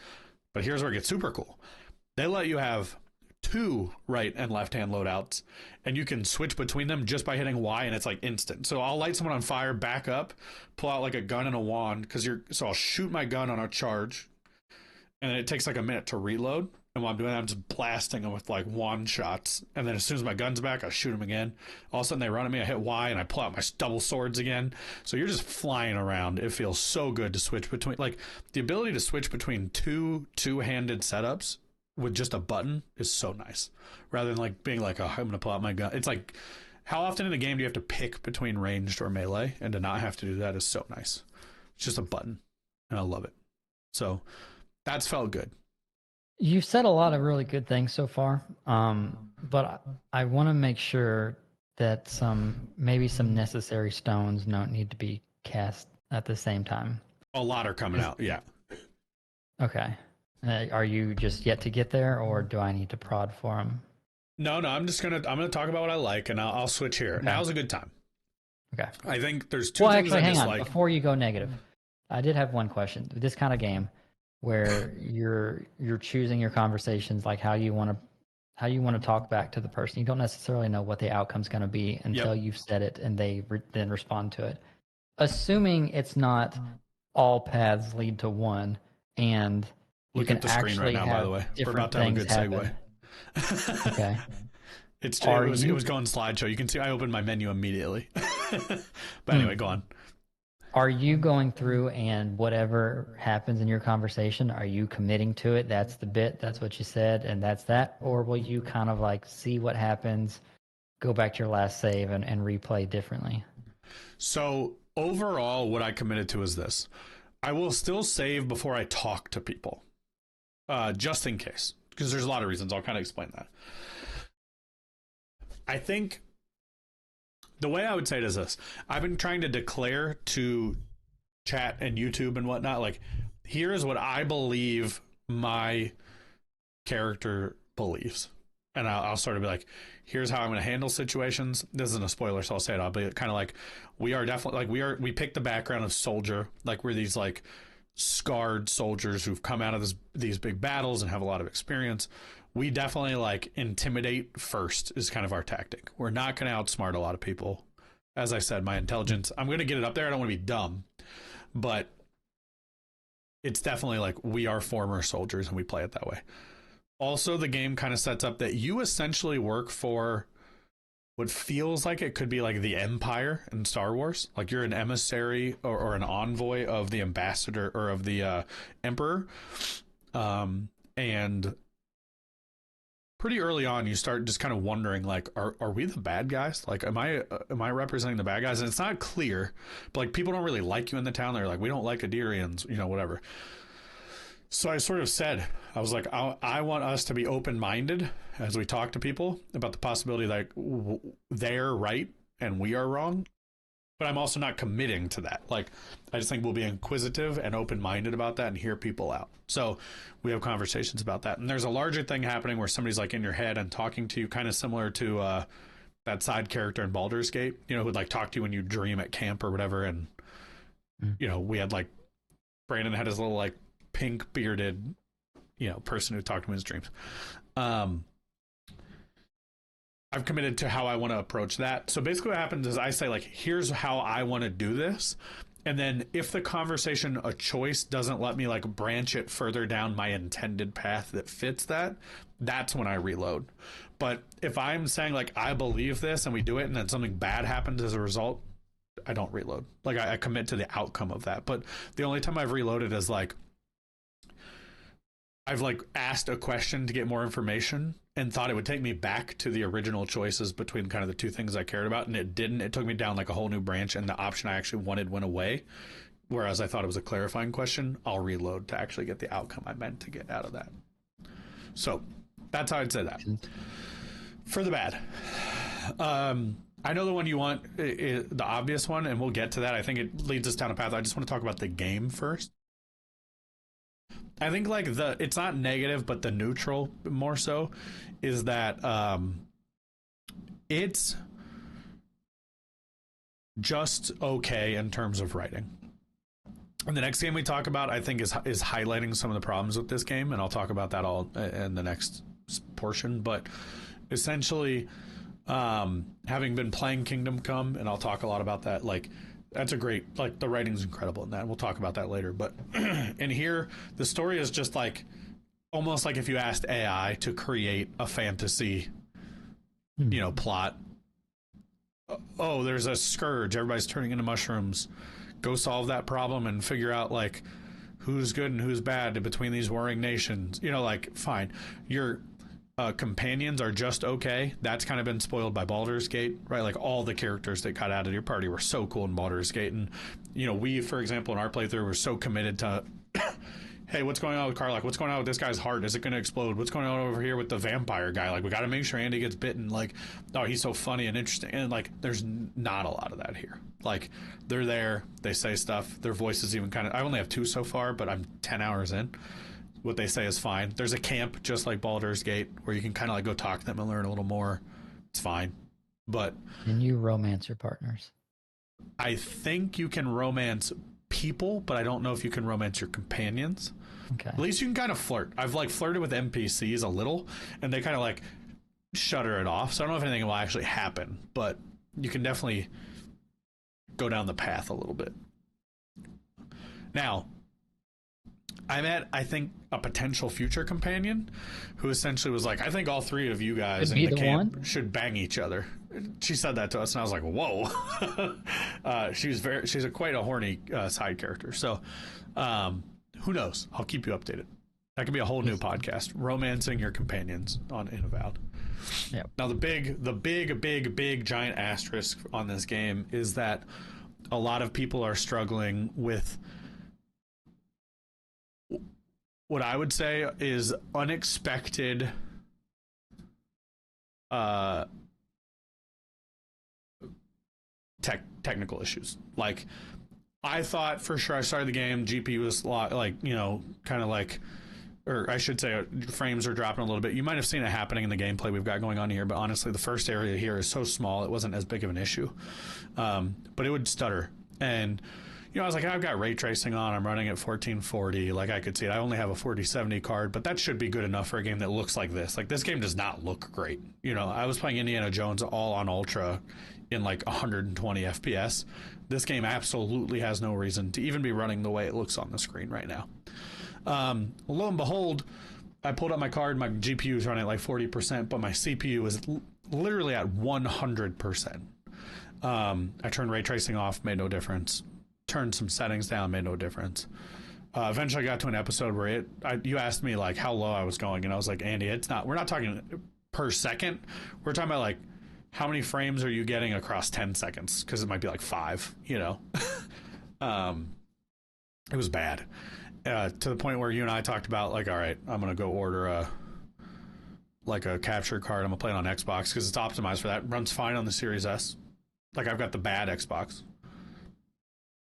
But here's where it gets super cool. They let you have 2 right and left hand loadouts, and you can switch between them just by hitting Y, and it's like instant. So I'll light someone on fire, back up, pull out like a gun and a wand, so I'll shoot my gun on a charge, and then it takes like a minute to reload. And while I'm doing that, I'm just blasting them with like wand shots. And then as soon as my gun's back, I shoot them again. All of a sudden they run at me, I hit Y, and I pull out my double swords again. So you're just flying around. It feels so good to switch between, like, the ability to switch between two-handed setups with just a button is so nice, rather than like being like, oh, I'm gonna pull out my gun. It's like, how often in a game do you have to pick between ranged or melee, and to not have to do that is so nice. It's just a button, and I love it. So that's felt good. You've said a lot of really good things so far, but I want to make sure that maybe some necessary stones don't need to be cast at the same time. A lot are coming out, yeah. Okay. Are you just yet to get there, or do I need to prod for them? No, I'm gonna talk about what I like, and I'll switch here. Okay. Now's a good time. Okay. I think there's 2 things I dislike. Before you go negative, I did have one question. This kind of game, where you're choosing your conversations, like how you want to talk back to the person. You don't necessarily know what the outcome's going to be until you've said it and they then respond to it. Assuming it's not all paths lead to one, and you Look at can the screen actually right now, by the way. We're about different to have a things good happen. segue. Okay. It was going slideshow. You can see I opened my menu immediately. But anyway, go on. Are you going through and whatever happens in your conversation, are you committing to it? That's the bit, that's what you said, and that's that? Or will you kind of like see what happens, go back to your last save and replay differently? So overall, what I committed to is this. I will still save before I talk to people, just in case, because there's a lot of reasons. I'll kind of explain that. I think the way I would say it is this. I've been trying to declare to chat and YouTube and whatnot, like, here's what I believe my character believes. And I'll sort of be like, here's how I'm going to handle situations. This isn't a spoiler, so I'll say it. I'll be kind of like, we are definitely, like, we picked the background of soldier. Like, we're these, like, scarred soldiers who've come out of these big battles and have a lot of experience. We definitely, like, intimidate first is kind of our tactic. We're not going to outsmart a lot of people. As I said, my intelligence, I'm going to get it up there. I don't want to be dumb. But it's definitely like we are former soldiers and we play it that way. Also, the game kind of sets up that you essentially work for what feels like it could be like the Empire in Star Wars. Like you're an emissary or an envoy of the ambassador or of the Emperor. And pretty early on, you start just kind of wondering, like, are we the bad guys? Like, am I representing the bad guys? And it's not clear, but like people don't really like you in the town. They're like, we don't like Adirians, whatever. So I sort of said, I was like, I want us to be open-minded as we talk to people about the possibility that they're right and we are wrong. But I'm also not committing to that. Like, I just think we'll be inquisitive and open-minded about that and hear people out. So we have conversations about that. And there's a larger thing happening where somebody's like in your head and talking to you, kind of similar to that side character in Baldur's Gate, who'd like talk to you when you dream at camp or whatever. And, we had like, Brandon had his little like pink bearded, person who talked to him in his dreams. I've committed to how I want to approach that. So basically what happens is I say, like, here's how I want to do this. And then if the conversation, a choice, doesn't let me like branch it further down my intended path that fits that, that's when I reload. But if I'm saying like, I believe this and we do it and then something bad happens as a result, I don't reload. Like I commit to the outcome of that. But the only time I've reloaded is like, I've like asked a question to get more information and thought it would take me back to the original choices between kind of the two things I cared about, and it didn't. It took me down like a whole new branch, and the option I actually wanted went away, whereas I thought it was a clarifying question. I'll reload to actually get the outcome I meant to get out of that. So that's how I'd say that. For the bad, I know the one you want, the obvious one, and we'll get to that. I think it leads us down a path. I just want to talk about the game first. I think like it's not negative, but the neutral more so is that it's just okay in terms of writing. And the next game we talk about, I think, is highlighting some of the problems with this game, and I'll talk about that all in the next portion. But essentially, having been playing Kingdom Come, and I'll talk a lot about that, like, that's a great, like, the writing's incredible in that, and we'll talk about that later. But in here, the story is just like, almost like if you asked AI to create a fantasy, plot. Oh, there's a scourge, everybody's turning into mushrooms. Go solve that problem and figure out, like, who's good and who's bad between these warring nations. Like, fine. Your companions are just okay. That's kind of been spoiled by Baldur's Gate, right? Like, all the characters that got out of your party were so cool in Baldur's Gate. And, we, for example, in our playthrough, were so committed to, hey, what's going on with Karlach? What's going on with this guy's heart? Is it going to explode? What's going on over here with the vampire guy? Like, we got to make sure Andy gets bitten. Like, oh, he's so funny and interesting. And, like, there's not a lot of that here. Like, they're there. They say stuff. Their voices even kind of... I only have 2 so far, but I'm 10 hours in. What they say is fine. There's a camp, just like Baldur's Gate, where you can kind of, like, go talk to them and learn a little more. It's fine. But... Can you romance your partners? I think you can romance people, but I don't know if you can romance your companions. Okay. At least you can kind of flirt. I've like flirted with NPCs a little, and they kind of like shutter it off. So I don't know if anything will actually happen, but you can definitely go down the path a little bit. Now, I met, I think, a potential future companion who essentially was like, I think all three of you guys in the camp should bang each other. She said that to us, and I was like, whoa. She's quite a horny side character. So who knows? I'll keep you updated. That could be a whole new podcast, romancing your companions on Avowed. Yep. Now, the big giant asterisk on this game is that a lot of people are struggling with what I would say is unexpected technical issues. Like, I thought for sure I started the game, GPU was like, you know, kind of like, or I should say frames are dropping a little bit. You might have seen it happening in the gameplay we've got going on here, but honestly, the first area here is so small, it wasn't as big of an issue. But it would stutter. And, you know, I was like, I've got ray tracing on, I'm running at 1440, like I could see it. I only have a 4070 card, but that should be good enough for a game that looks like this. Like, this game does not look great. You know, I was playing Indiana Jones all on Ultra in like 120 FPS. This game absolutely has no reason to even be running the way it looks on the screen right now. Lo and behold, I pulled up my card, my GPU is running at like 40%, but my CPU is literally at 100%. I turned ray tracing off, made no difference. Turned some settings down, made no difference. Eventually I got to an episode where you asked me like how low I was going, and I was like, Andy, we're not talking per second. We're talking about like, how many frames are you getting across 10 seconds? Because it might be like 5, you know. It was bad. To the point where you and I talked about like, all right, I'm going to go order a capture card. I'm going to play it on Xbox because it's optimized for that. It runs fine on the Series S. Like, I've got the bad Xbox.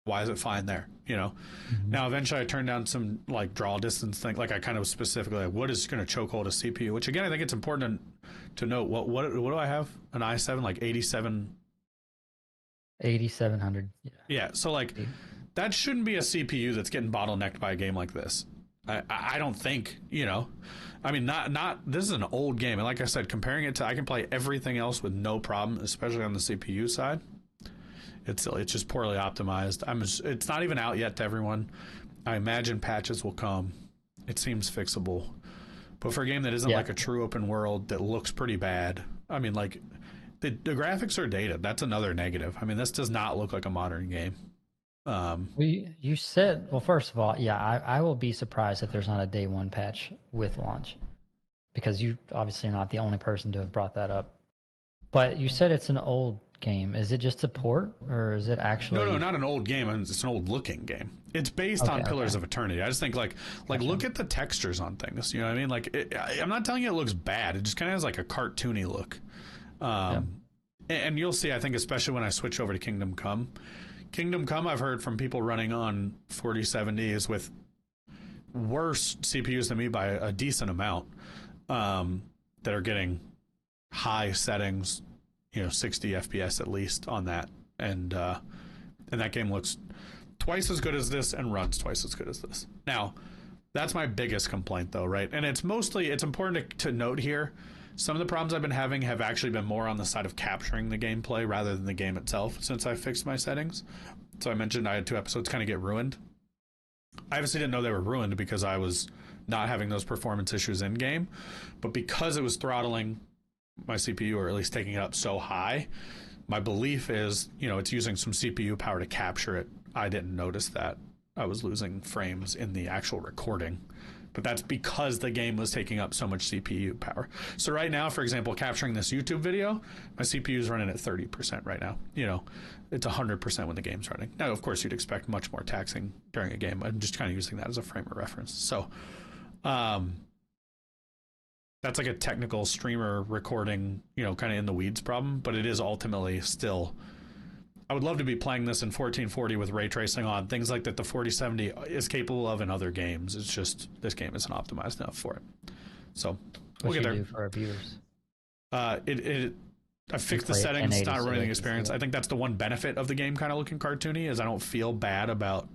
Why is it fine there? You know. Mm-hmm. Now, eventually I turned down some like draw distance thing. Like, I kind of specifically like, what is going to chokehold a CPU, which again, I think it's important to note. What do I have? An i7, like 8700. Yeah. So like, that shouldn't be a CPU that's getting bottlenecked by a game like this. I don't think, you know. I mean, not this is an old game, and like I said, comparing it to, I can play everything else with no problem, especially on the CPU side. It's just poorly optimized. It's not even out yet to everyone. I imagine patches will come. It seems fixable, but for a game that isn't like a true open world that looks pretty bad, I mean, like the graphics are dated. That's another negative. I mean, this does not look like a modern game. You said, well, first of all, I will be surprised if there's not a day one patch with launch, because you obviously are not the only person to have brought that up. But you said it's an old game. Is it just a port, or is it actually? No, not an old game. It's an old looking game. It's based on Pillars of Eternity. I just think like look at the textures on things. You know what I mean? Like, I'm not telling you it looks bad. It just kind of has like a cartoony look. And you'll see, I think, especially when I switch over to Kingdom Come, I've heard from people running on 4070s with worse CPUs than me by a decent amount, that are getting high settings, you know, 60 FPS at least on that, and that game looks twice as good as this and runs twice as good as this. Now, that's my biggest complaint, though, right? And it's important to note here, some of the problems I've been having have actually been more on the side of capturing the gameplay rather than the game itself since I fixed my settings. So I mentioned I had 2 episodes kind of get ruined. I obviously didn't know they were ruined because I was not having those performance issues in game, but because it was throttling my CPU, or at least taking it up so high, my belief is, you know, it's using some CPU power to capture it. I didn't notice that I was losing frames in the actual recording, but that's because the game was taking up so much CPU power. So right now, for example, capturing this YouTube video, my CPU is running at 30% right now. You know, it's 100% when the game's running. Now, of course, you'd expect much more taxing during a game. I'm just kind of using that as a frame of reference. So, that's like a technical streamer recording, you know, kind of in the weeds problem, but it is ultimately still, I would love to be playing this in 1440 with ray tracing on, things like that the 4070 is capable of in other games. It's just, this game isn't optimized enough for it. So we'll get there. Do for our viewers? I fixed the settings, it's not ruining the experience. I think that's the one benefit of the game kind of looking cartoony, is I don't feel bad about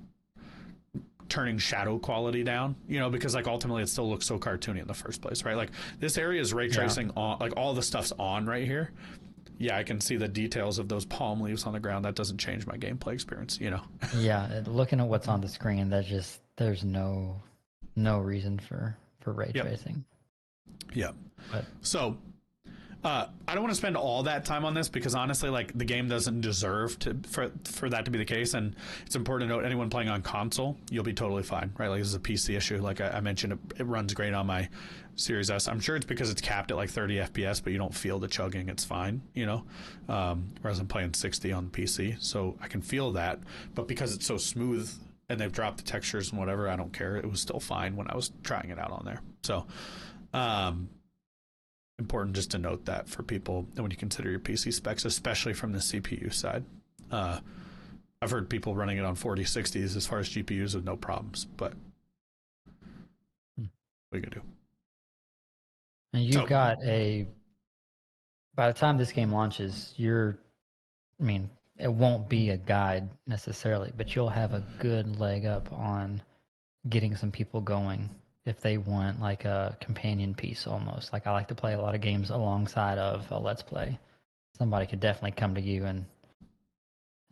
turning shadow quality down, because like ultimately it still looks so cartoony in the first place, right? Like this area is ray tracing on, like all the stuff's on right here. Yeah, I can see the details of those palm leaves on the ground. That doesn't change my gameplay experience, Yeah, looking at what's on the screen, there's no reason for ray tracing. Yeah. But so I don't want to spend all that time on this because honestly, like the game doesn't deserve for that to be the case. And it's important to note anyone playing on console, you'll be totally fine, right? Like this is a PC issue. Like I mentioned, it runs great on my Series S. I'm sure it's because it's capped at like 30 FPS, but you don't feel the chugging. It's fine, whereas I'm playing 60 on PC. So I can feel that. But because it's so smooth and they've dropped the textures and whatever, I don't care. It was still fine when I was trying it out on there. So, important just to note that for people when you consider your PC specs, especially from the CPU side. I've heard people running it on 4060s as far as GPUs with no problems, but what are you gonna do? And you've got by the time this game launches, it won't be a guide necessarily, but you'll have a good leg up on getting some people going if they want like a companion piece almost. Like I like to play a lot of games alongside of a Let's Play. Somebody could definitely come to you and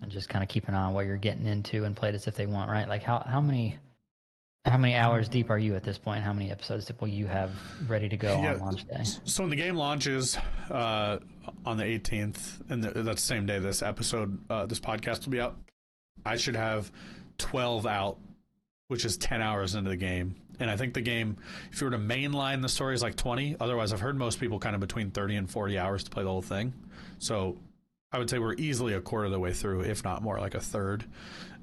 just kind of keep an eye on what you're getting into and play it as if they want, right? Like how many hours deep are you at this point? How many episodes will you have ready to go on launch day? So when the game launches on the 18th, and that's the same day this podcast will be out, I should have 12 out, which is 10 hours into the game. And I think the game, if you were to mainline the story, is like 20. Otherwise, I've heard most people kind of between 30 and 40 hours to play the whole thing. So I would say we're easily a quarter of the way through, if not more, like a third.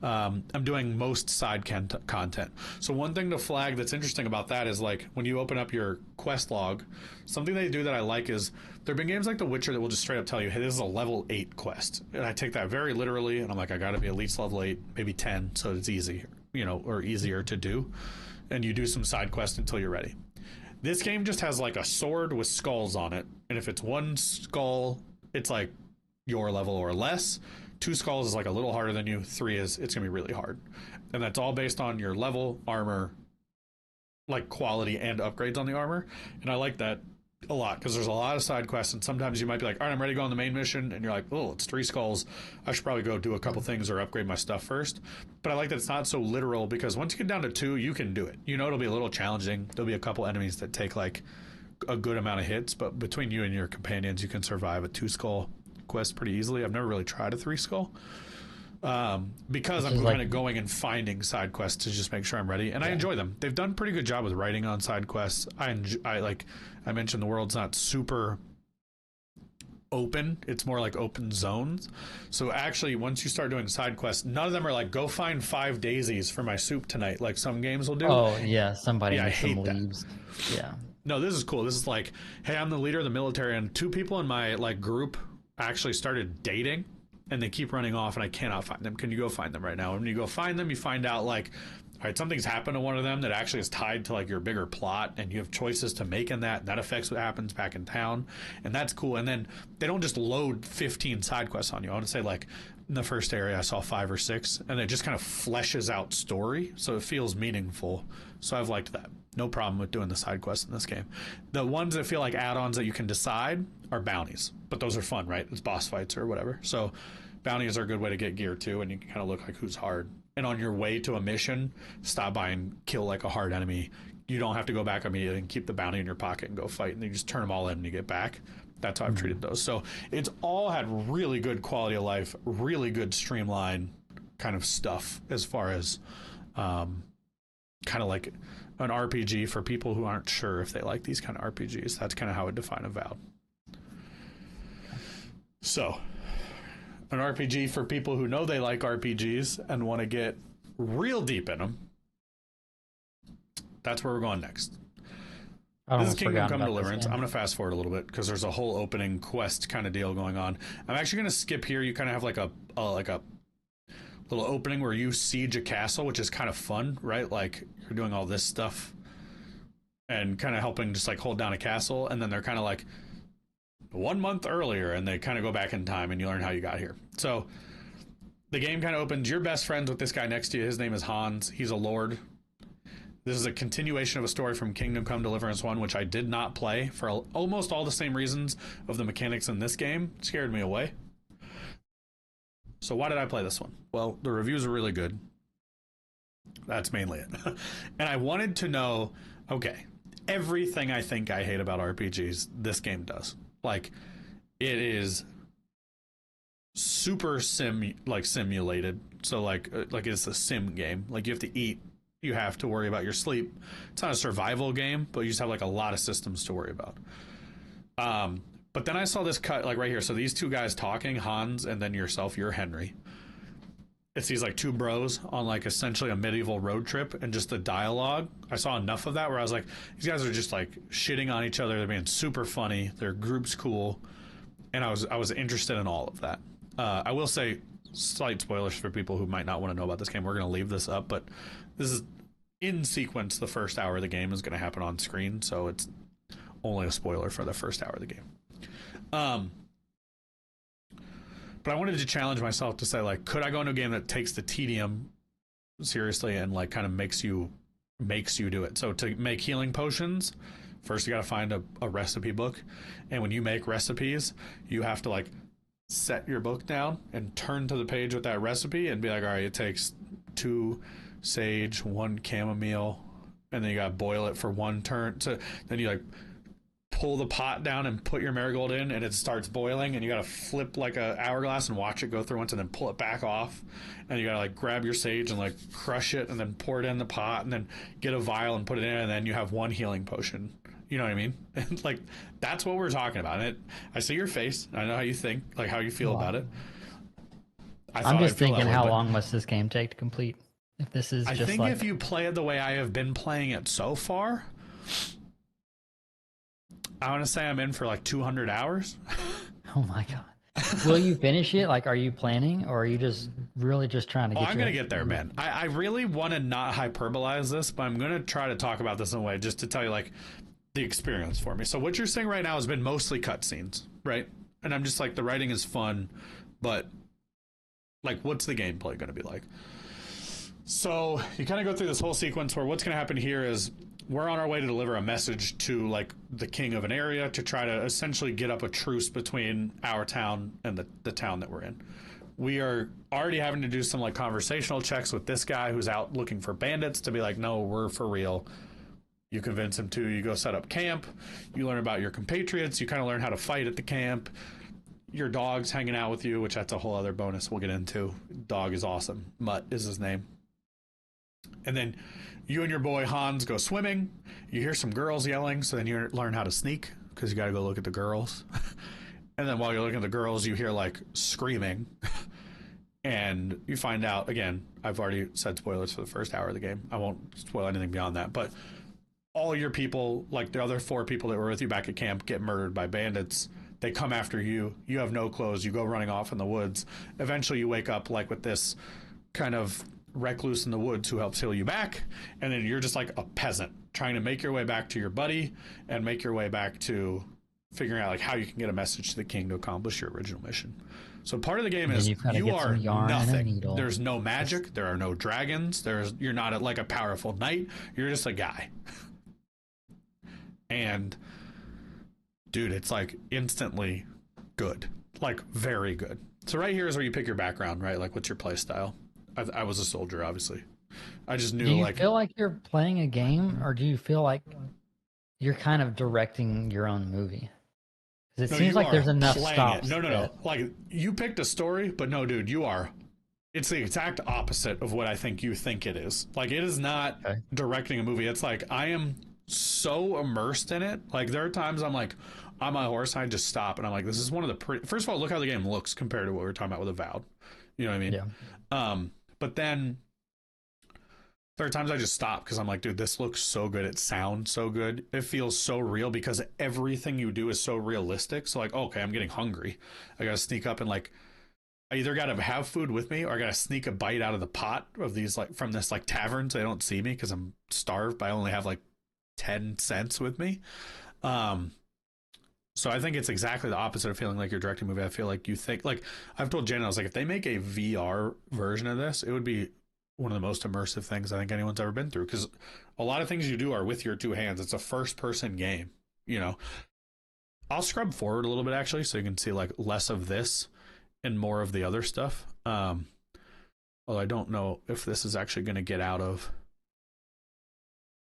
I'm doing most side content. So one thing to flag that's interesting about that is like when you open up your quest log, something they do that I like is there have been games like The Witcher that will just straight up tell you, hey, this is a level 8 quest. And I take that very literally, and I'm like, I got to be at least level 8, maybe 10, so it's easy, or easier to do. And you do some side quests until you're ready. This game just has like a sword with skulls on it. And if it's one skull, it's like your level or less. 2 skulls is like a little harder than you. 3 is, it's going to be really hard. And that's all based on your level, armor, like quality and upgrades on the armor. And I like that a lot because there's a lot of side quests, and sometimes you might be like, all right, I'm ready to go on the main mission, and you're like, oh, it's 3 skulls, I should probably go do a couple things or upgrade my stuff first. But I like that it's not so literal because once you get down to 2, you can do it. It'll be a little challenging. There'll be a couple enemies that take like a good amount of hits, but between you and your companions, you can survive a 2 skull quest pretty easily. I've never really tried a 3 skull because I'm kind of going and finding side quests to just make sure I'm ready, and I enjoy them. They've done a pretty good job with writing on side quests. I mentioned the world's not super open. It's more like open zones. So actually, once you start doing side quests, none of them are like, go find 5 daisies for my soup tonight, like some games will do. Oh, yeah. Somebody I hate some that. leaves. Yeah. No, this is cool. This is like, hey, I'm the leader of the military, and 2 people in my like group actually started dating, and they keep running off, and I cannot find them. Can you go find them right now? And when you go find them, you find out like, all right, something's happened to one of them that actually is tied to like your bigger plot, and you have choices to make in that. And that affects what happens back in town, and that's cool. And then they don't just load 15 side quests on you. I want to say like in the first area I saw 5 or 6, and it just kind of fleshes out story, so it feels meaningful. So I've liked that. No problem with doing the side quests in this game. The ones that feel like add-ons that you can decide are bounties, but those are fun, right? It's boss fights or whatever. So bounties are a good way to get gear too, and you can kind of look like who's hard. And on your way to a mission, stop by and kill like a hard enemy. You don't have to go back immediately and keep the bounty in your pocket and go fight, and you just turn them all in when you get back. That's how I've treated those. So it's all had really good quality of life, really good streamline kind of stuff as far as kind of like an RPG for people who aren't sure if they like these kind of RPGs. That's kind of how I would define Avowed. So an RPG for people who know they like RPGs and want to get real deep in them. That's where we're going next. This is Kingdom Come Deliverance. I'm going to fast forward a little bit because there's a whole opening quest kind of deal going on. I'm actually going to skip here. You kind of have like a little opening where you siege a castle, which is kind of fun, right? Like you're doing all this stuff and kind of helping just like hold down a castle, and then they're kind of like 1 month earlier, and they kind of go back in time and you learn how you got here. So the game kind of opens. You're best friends with this guy next to you. His name is Hans. He's a lord. This is a continuation of a story from Kingdom Come Deliverance 1, which I did not play for almost all the same reasons of the mechanics in this game. It scared me away. So why did I play this one? Well, the reviews are really good. That's mainly it. And I wanted to know, okay, everything I think I hate about RPGs, this game does. Like, it is super simulated. So like it's a sim game. Like, you have to eat, you have to worry about your sleep. It's not a survival game, but you just have like a lot of systems to worry about. But then I saw this cut like right here. So these two guys talking, Hans and then yourself, you're Henry. It's these like two bros on like essentially a medieval road trip, and just the dialogue. I saw enough of that where I was like, these guys are just like shitting on each other. They're being super funny. Their group's cool. And I was interested in all of that. I will say, slight spoilers for people who might not want to know about this game. We're going to leave this up, but this is in sequence. The first hour of the game is going to happen on screen. So it's only a spoiler for the first hour of the game. But I wanted to challenge myself to say, like, could I go into a game that takes the tedium seriously and like kind of makes you do it? So to make healing potions, first you got to find a recipe book, and when you make recipes, you have to like set your book down and turn to the page with that recipe and be like, all right, it takes 2 sage, 1 chamomile, and then you got to boil it for 1 turn. So then you like pull the pot down and put your marigold in, and it starts boiling, and you got to flip like a hourglass and watch it go through once, and then pull it back off, and you got to like grab your sage and like crush it and then pour it in the pot, and then get a vial and put it in, and then you have 1 healing potion. You know what I mean? And like, that's what we're talking about. And I see your face. I know how you think, like how you feel about it. I'm just thinking, how long must this game take to complete? If this is just, I think, if you play it the way I have been playing it so far, I want to say I'm in for like 200 hours. Oh my God. Will you finish it? Like, are you planning, or are you just really just trying to get I'm going to get there, man. I really want to not hyperbolize this, but I'm going to try to talk about this in a way just to tell you like the experience for me. So what you're seeing right now has been mostly cutscenes, right? And I'm just like, the writing is fun, but like, what's the gameplay going to be like? So you kind of go through this whole sequence where what's going to happen here is we're on our way to deliver a message to like the king of an area to try to essentially get up a truce between our town and the town that we're in. We are already having to do some like conversational checks with this guy who's out looking for bandits to be like, no, we're for real. You convince him to, you go set up camp, you learn about your compatriots, you kind of learn how to fight at the camp. Your dog's hanging out with you, which that's a whole other bonus we'll get into. Dog is awesome. Mutt is his name. And then you and your boy Hans go swimming. You hear some girls yelling, so then you learn how to sneak because you got to go look at the girls. And then while you're looking at the girls, you hear like screaming. And you find out, again, I've already said spoilers for the first hour of the game. I won't spoil anything beyond that. But all your people, like the other 4 people that were with you back at camp, get murdered by bandits. They come after you. You have no clothes. You go running off in the woods. Eventually you wake up like with this kind of recluse in the woods who helps heal you back, and then you're just like a peasant trying to make your way back to your buddy and make your way back to figuring out like how you can get a message to the king to accomplish your original mission. So part of the game is you are nothing. There's no magic. There are no dragons. You're not like a powerful knight. You're just a guy. And dude, it's like instantly good, like very good. So right here is where you pick your background, right? Like, what's your play style? I was a soldier, obviously. I just knew, like... Do you feel like you're playing a game, or do you feel like you're kind of directing your own movie? Because it seems like there's enough stops. No. Like, you picked a story, but no, dude, you are... It's the exact opposite of what I think you think it is. Like, it is not directing a movie. It's like, I am so immersed in it. Like, there are times I'm like, on my horse, I just stop, and I'm like, this is one of the... First of all, look how the game looks compared to what we were talking about with Avowed. You know what I mean? Yeah. But then there are times I just stop because I'm like, dude, this looks so good. It sounds so good. It feels so real because everything you do is so realistic. So like, okay, I'm getting hungry. I got to sneak up and like, I either got to have food with me or I got to sneak a bite out of the pot of these, like from this like tavern so they don't see me because I'm starved, but I only have like 10 cents with me. So I think it's exactly the opposite of feeling like you're directing a movie. I feel like you think, like I've told Jen, I was like, if they make a VR version of this, it would be one of the most immersive things I think anyone's ever been through. Because a lot of things you do are with your two hands. It's a first person game, you know. I'll scrub forward a little bit actually, so you can see like less of this and more of the other stuff. Although I don't know if this is actually going to get out of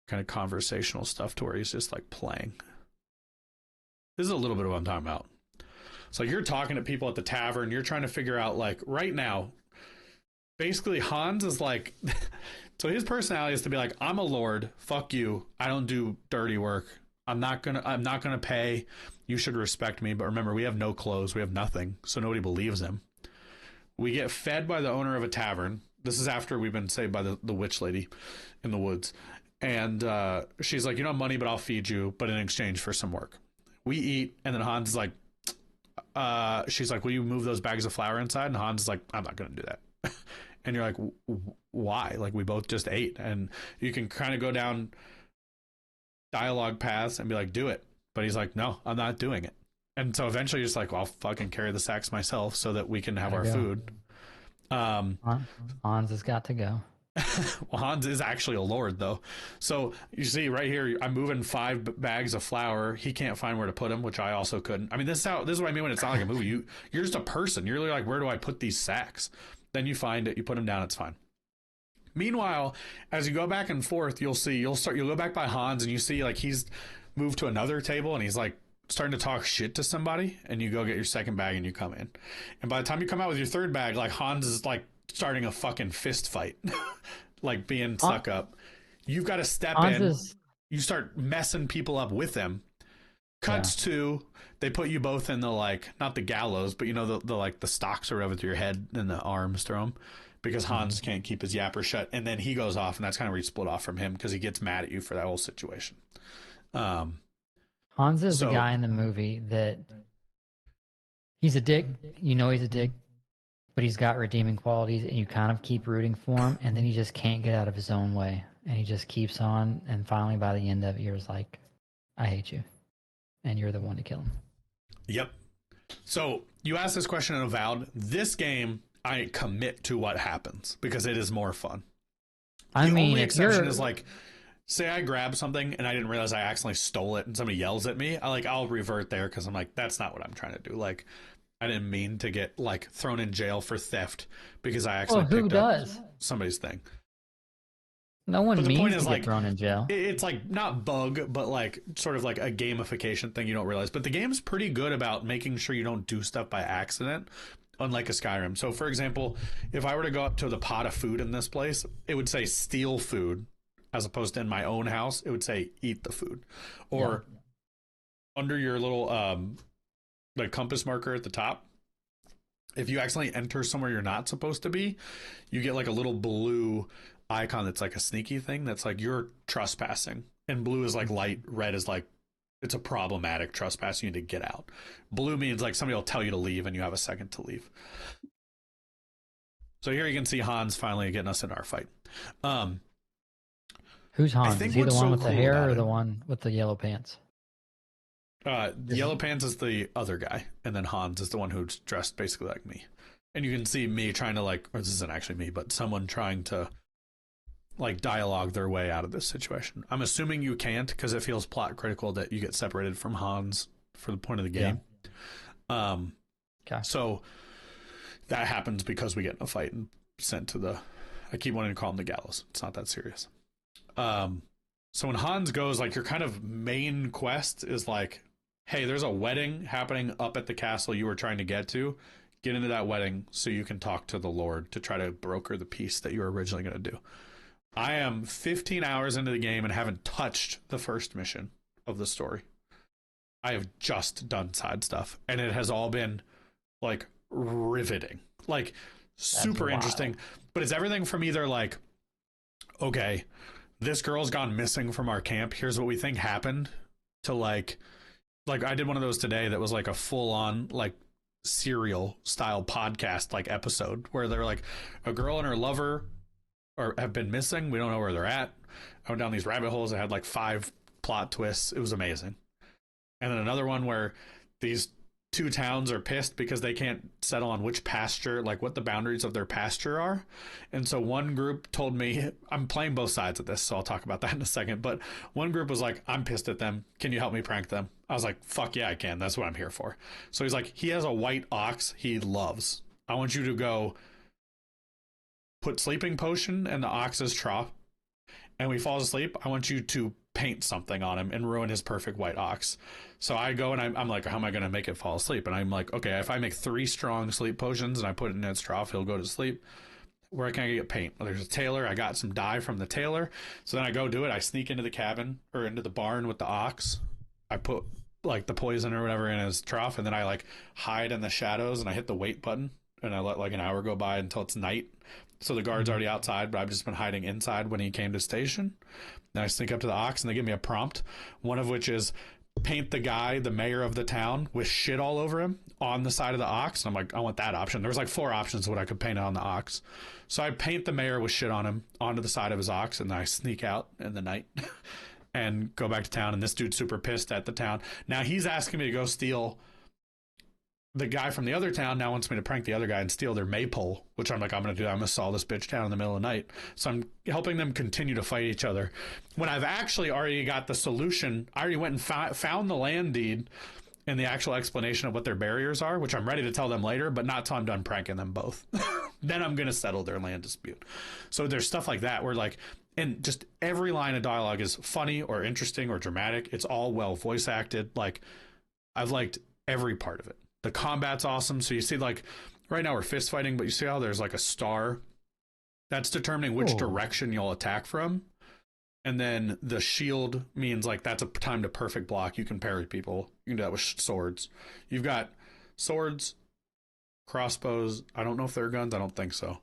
kind of conversational stuff to where he's just like playing. This is a little bit of what I'm talking about. So you're talking to people at the tavern. You're trying to figure out, like, right now, basically Hans is like, so his personality is to be like, I'm a lord. Fuck you. I don't do dirty work. I'm not gonna pay. You should respect me. But remember, we have no clothes. We have nothing. So nobody believes him. We get fed by the owner of a tavern. This is after we've been saved by the witch lady in the woods. And she's like, you don't have money, but I'll feed you, but in exchange for some work. We eat, and then Hans is like, she's like, will you move those bags of flour inside? And Hans is like, I'm not going to do that. And you're like, why? Like, we both just ate. And you can kind of go down dialogue paths and be like, do it. But he's like, no, I'm not doing it. And so eventually you're just like, well, I'll fucking carry the sacks myself so that we can have our food. Hans has got to go. Well, Hans is actually a lord, though. So you see right here, I'm moving 5 bags of flour. He can't find where to put them, which I also couldn't. I mean, this is what I mean when it's not like a movie. You're just a person. You're like, where do I put these sacks? Then you find it. You put them down. It's fine. Meanwhile, as you go back and forth, you'll go back by Hans and you see like he's moved to another table and he's like starting to talk shit to somebody. And you go get your second bag and you come in. And by the time you come out with your third bag, like Hans is like starting a fucking fist fight, like being stuck up. You've got to step in. You start messing people up with them. Cuts to, they put you both in the, like, not the gallows, but you know, the like the stocks or whatever through your head and the arms through them, because Hans can't keep his yapper shut. And then he goes off, and that's kind of where you split off from him because he gets mad at you for that whole situation. Hans is the guy in the movie that he's a dick. You know he's a dick, but he's got redeeming qualities, and you kind of keep rooting for him, and then he just can't get out of his own way, and he just keeps on, and finally by the end of it, you're just like, I hate you, and you're the one to kill him. Yep. So you asked this question in Avowed. This game, I commit to what happens because it is more fun. The only exception is like, say I grab something and I didn't realize I accidentally stole it and somebody yells at me. I'll revert there because I'm like, that's not what I'm trying to do. Like, I didn't mean to get like thrown in jail for theft because I accidentally picked up somebody's thing. No one means to get thrown in jail. It's like not bug, but like sort of like a gamification thing you don't realize. But the game's pretty good about making sure you don't do stuff by accident, unlike a Skyrim. So for example, if I were to go up to the pot of food in this place, it would say steal food, as opposed to in my own house, it would say eat the food. Or under your little like compass marker at the top, if you accidentally enter somewhere you're not supposed to be, you get like a little blue icon that's like a sneaky thing that's like you're trespassing, and blue is like light, red is like it's a problematic trespass, you need to get out. Blue means like somebody will tell you to leave and you have a second to leave. So here you can see Hans finally getting us in our fight. Who's Hans? Is he the one with the hair or the one with the yellow pants? The yellow pants is the other guy, and then Hans is the one who's dressed basically like me. And you can see me trying to like, or this isn't actually me, but someone trying to like dialogue their way out of this situation. I'm assuming you can't because it feels plot critical that you get separated from Hans for the point of the game. Okay. So that happens because we get in a fight and sent to the, I keep wanting to call him the gallows. It's not that serious. So when Hans goes, like your kind of main quest is like, hey, there's a wedding happening up at the castle you were trying to get to. Get into that wedding so you can talk to the Lord to try to broker the peace that you were originally going to do. I am 15 hours into the game and haven't touched the first mission of the story. I have just done side stuff, and it has all been like riveting, like super interesting. But it's everything from either like, okay, this girl's gone missing from our camp, here's what we think happened, to like I did one of those today that was like a full-on like serial style podcast like episode where they're like a girl and her lover or have been missing, we don't know where they're at. I went down these rabbit holes that had like 5 plot twists. It was amazing. And then another one where these two towns are pissed because they can't settle on which pasture, like what the boundaries of their pasture are. And so one group told me, I'm playing both sides of this, so I'll talk about that in a second. But one group was like, I'm pissed at them. Can you help me prank them? I was like, fuck yeah, I can. That's what I'm here for. So he's like, he has a white ox he loves. I want you to go put sleeping potion in the ox's trough. And when he falls asleep, I want you to paint something on him and ruin his perfect white ox. So I go and I'm like, how am I going to make it fall asleep? And I'm like, okay, if I make 3 strong sleep potions and I put it in its trough, he'll go to sleep. Where can I get paint? Well, there's a tailor. I got some dye from the tailor. So then I go do it. I sneak into the cabin or into the barn with the ox. I put like the poison or whatever in his trough, and then I like hide in the shadows and I hit the wait button and I let like an hour go by until it's night. So the guard's already outside, but I've just been hiding inside when he came to station. Then I sneak up to the ox and they give me a prompt, one of which is paint the guy, the mayor of the town, with shit all over him on the side of the ox. And I'm like, I want that option. There's like 4 options of what I could paint on the ox. So I paint the mayor with shit on him onto the side of his ox, and then I sneak out in the night and go back to town. And this dude's super pissed at the town. Now he's asking me to go steal. The guy from the other town now wants me to prank the other guy and steal their maypole, which I'm like, I'm going to do. I'm going to saw this bitch down in the middle of the night. So I'm helping them continue to fight each other. When I've actually already got the solution, I already went and found the land deed and the actual explanation of what their barriers are, which I'm ready to tell them later, but not till I'm done pranking them both. Then I'm going to settle their land dispute. So there's stuff like that where like, and just every line of dialogue is funny or interesting or dramatic. It's all well voice acted. Like, I've liked every part of it. The combat's awesome. So you see, like, right now we're fist fighting, but you see how there's like a star that's determining which direction you'll attack from. And then the shield means like that's a time to perfect block. You can parry people. You can do that with swords. You've got swords, crossbows. I don't know if they're guns. I don't think so.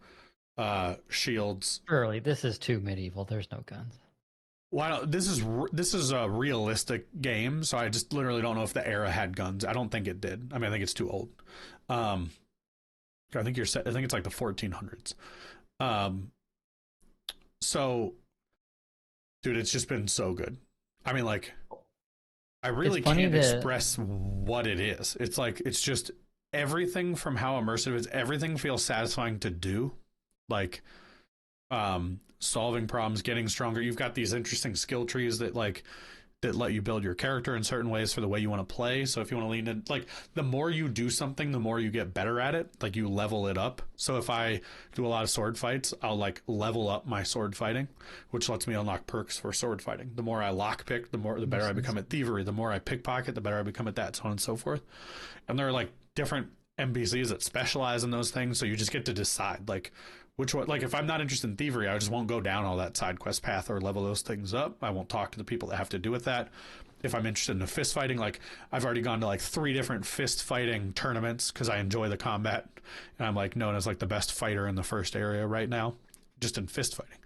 Shields. Surely this is too medieval. There's no guns. Well, this is a realistic game, so I just literally don't know if the era had guns. I don't think it did. I mean, I think it's too old. I think it's like the 1400s. So, dude, it's just been so good. I mean, like, I really can't express what it is. It's like, it's just everything from how immersive it is. Everything feels satisfying to do. Like, solving problems, getting stronger. You've got these interesting skill trees that let you build your character in certain ways for the way you want to play. So if you want to lean in, like, the more you do something, the more you get better at it. Like, you level it up. So if I do a lot of sword fights, I'll like level up my sword fighting, which lets me unlock perks for sword fighting. The more I lockpick, the better I become at thievery. The more I pickpocket, the better I become at that, so on and so forth. And there are like different NPCs that specialize in those things. So you just get to decide like which one. Like, if I'm not interested in thievery, I just won't go down all that side quest path or level those things up. I won't talk to the people that have to do with that. If I'm interested in the fist fighting, like, I've already gone to like 3 different fist fighting tournaments because I enjoy the combat, and I'm like known as like the best fighter in the first area right now, just in fist fighting.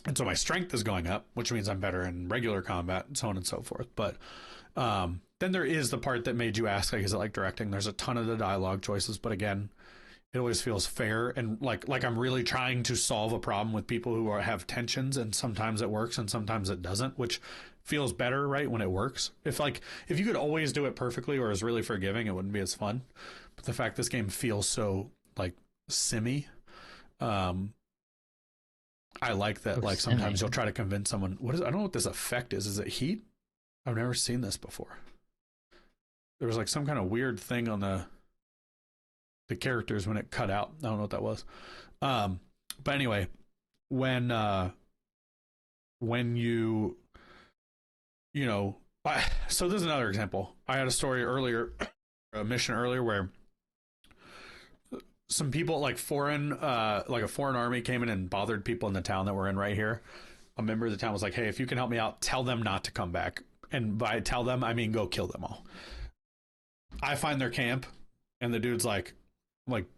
And so my strength is going up, which means I'm better in regular combat, and so on and so forth. But then there is the part that made you ask, like, is it like directing? There's a ton of the dialogue choices, but again, it always feels fair, and like I'm really trying to solve a problem with people who have tensions, and sometimes it works and sometimes it doesn't, which feels better, right, when it works. If you could always do it perfectly or is really forgiving, it wouldn't be as fun. But the fact this game feels so like simmy, I like that. Like, sometimes you'll try to convince someone. I don't know what this effect is. Is it heat? I've never seen this before. There was like some kind of weird thing on the characters when it cut out. I don't know what that was. But anyway, when you know, so this is another example. I had a mission earlier where some people, like a foreign army came in and bothered people in the town that we're in right here. A member of the town was like, hey, if you can help me out, tell them not to come back. And by tell them, I mean go kill them all. I find their camp, and the dude's like,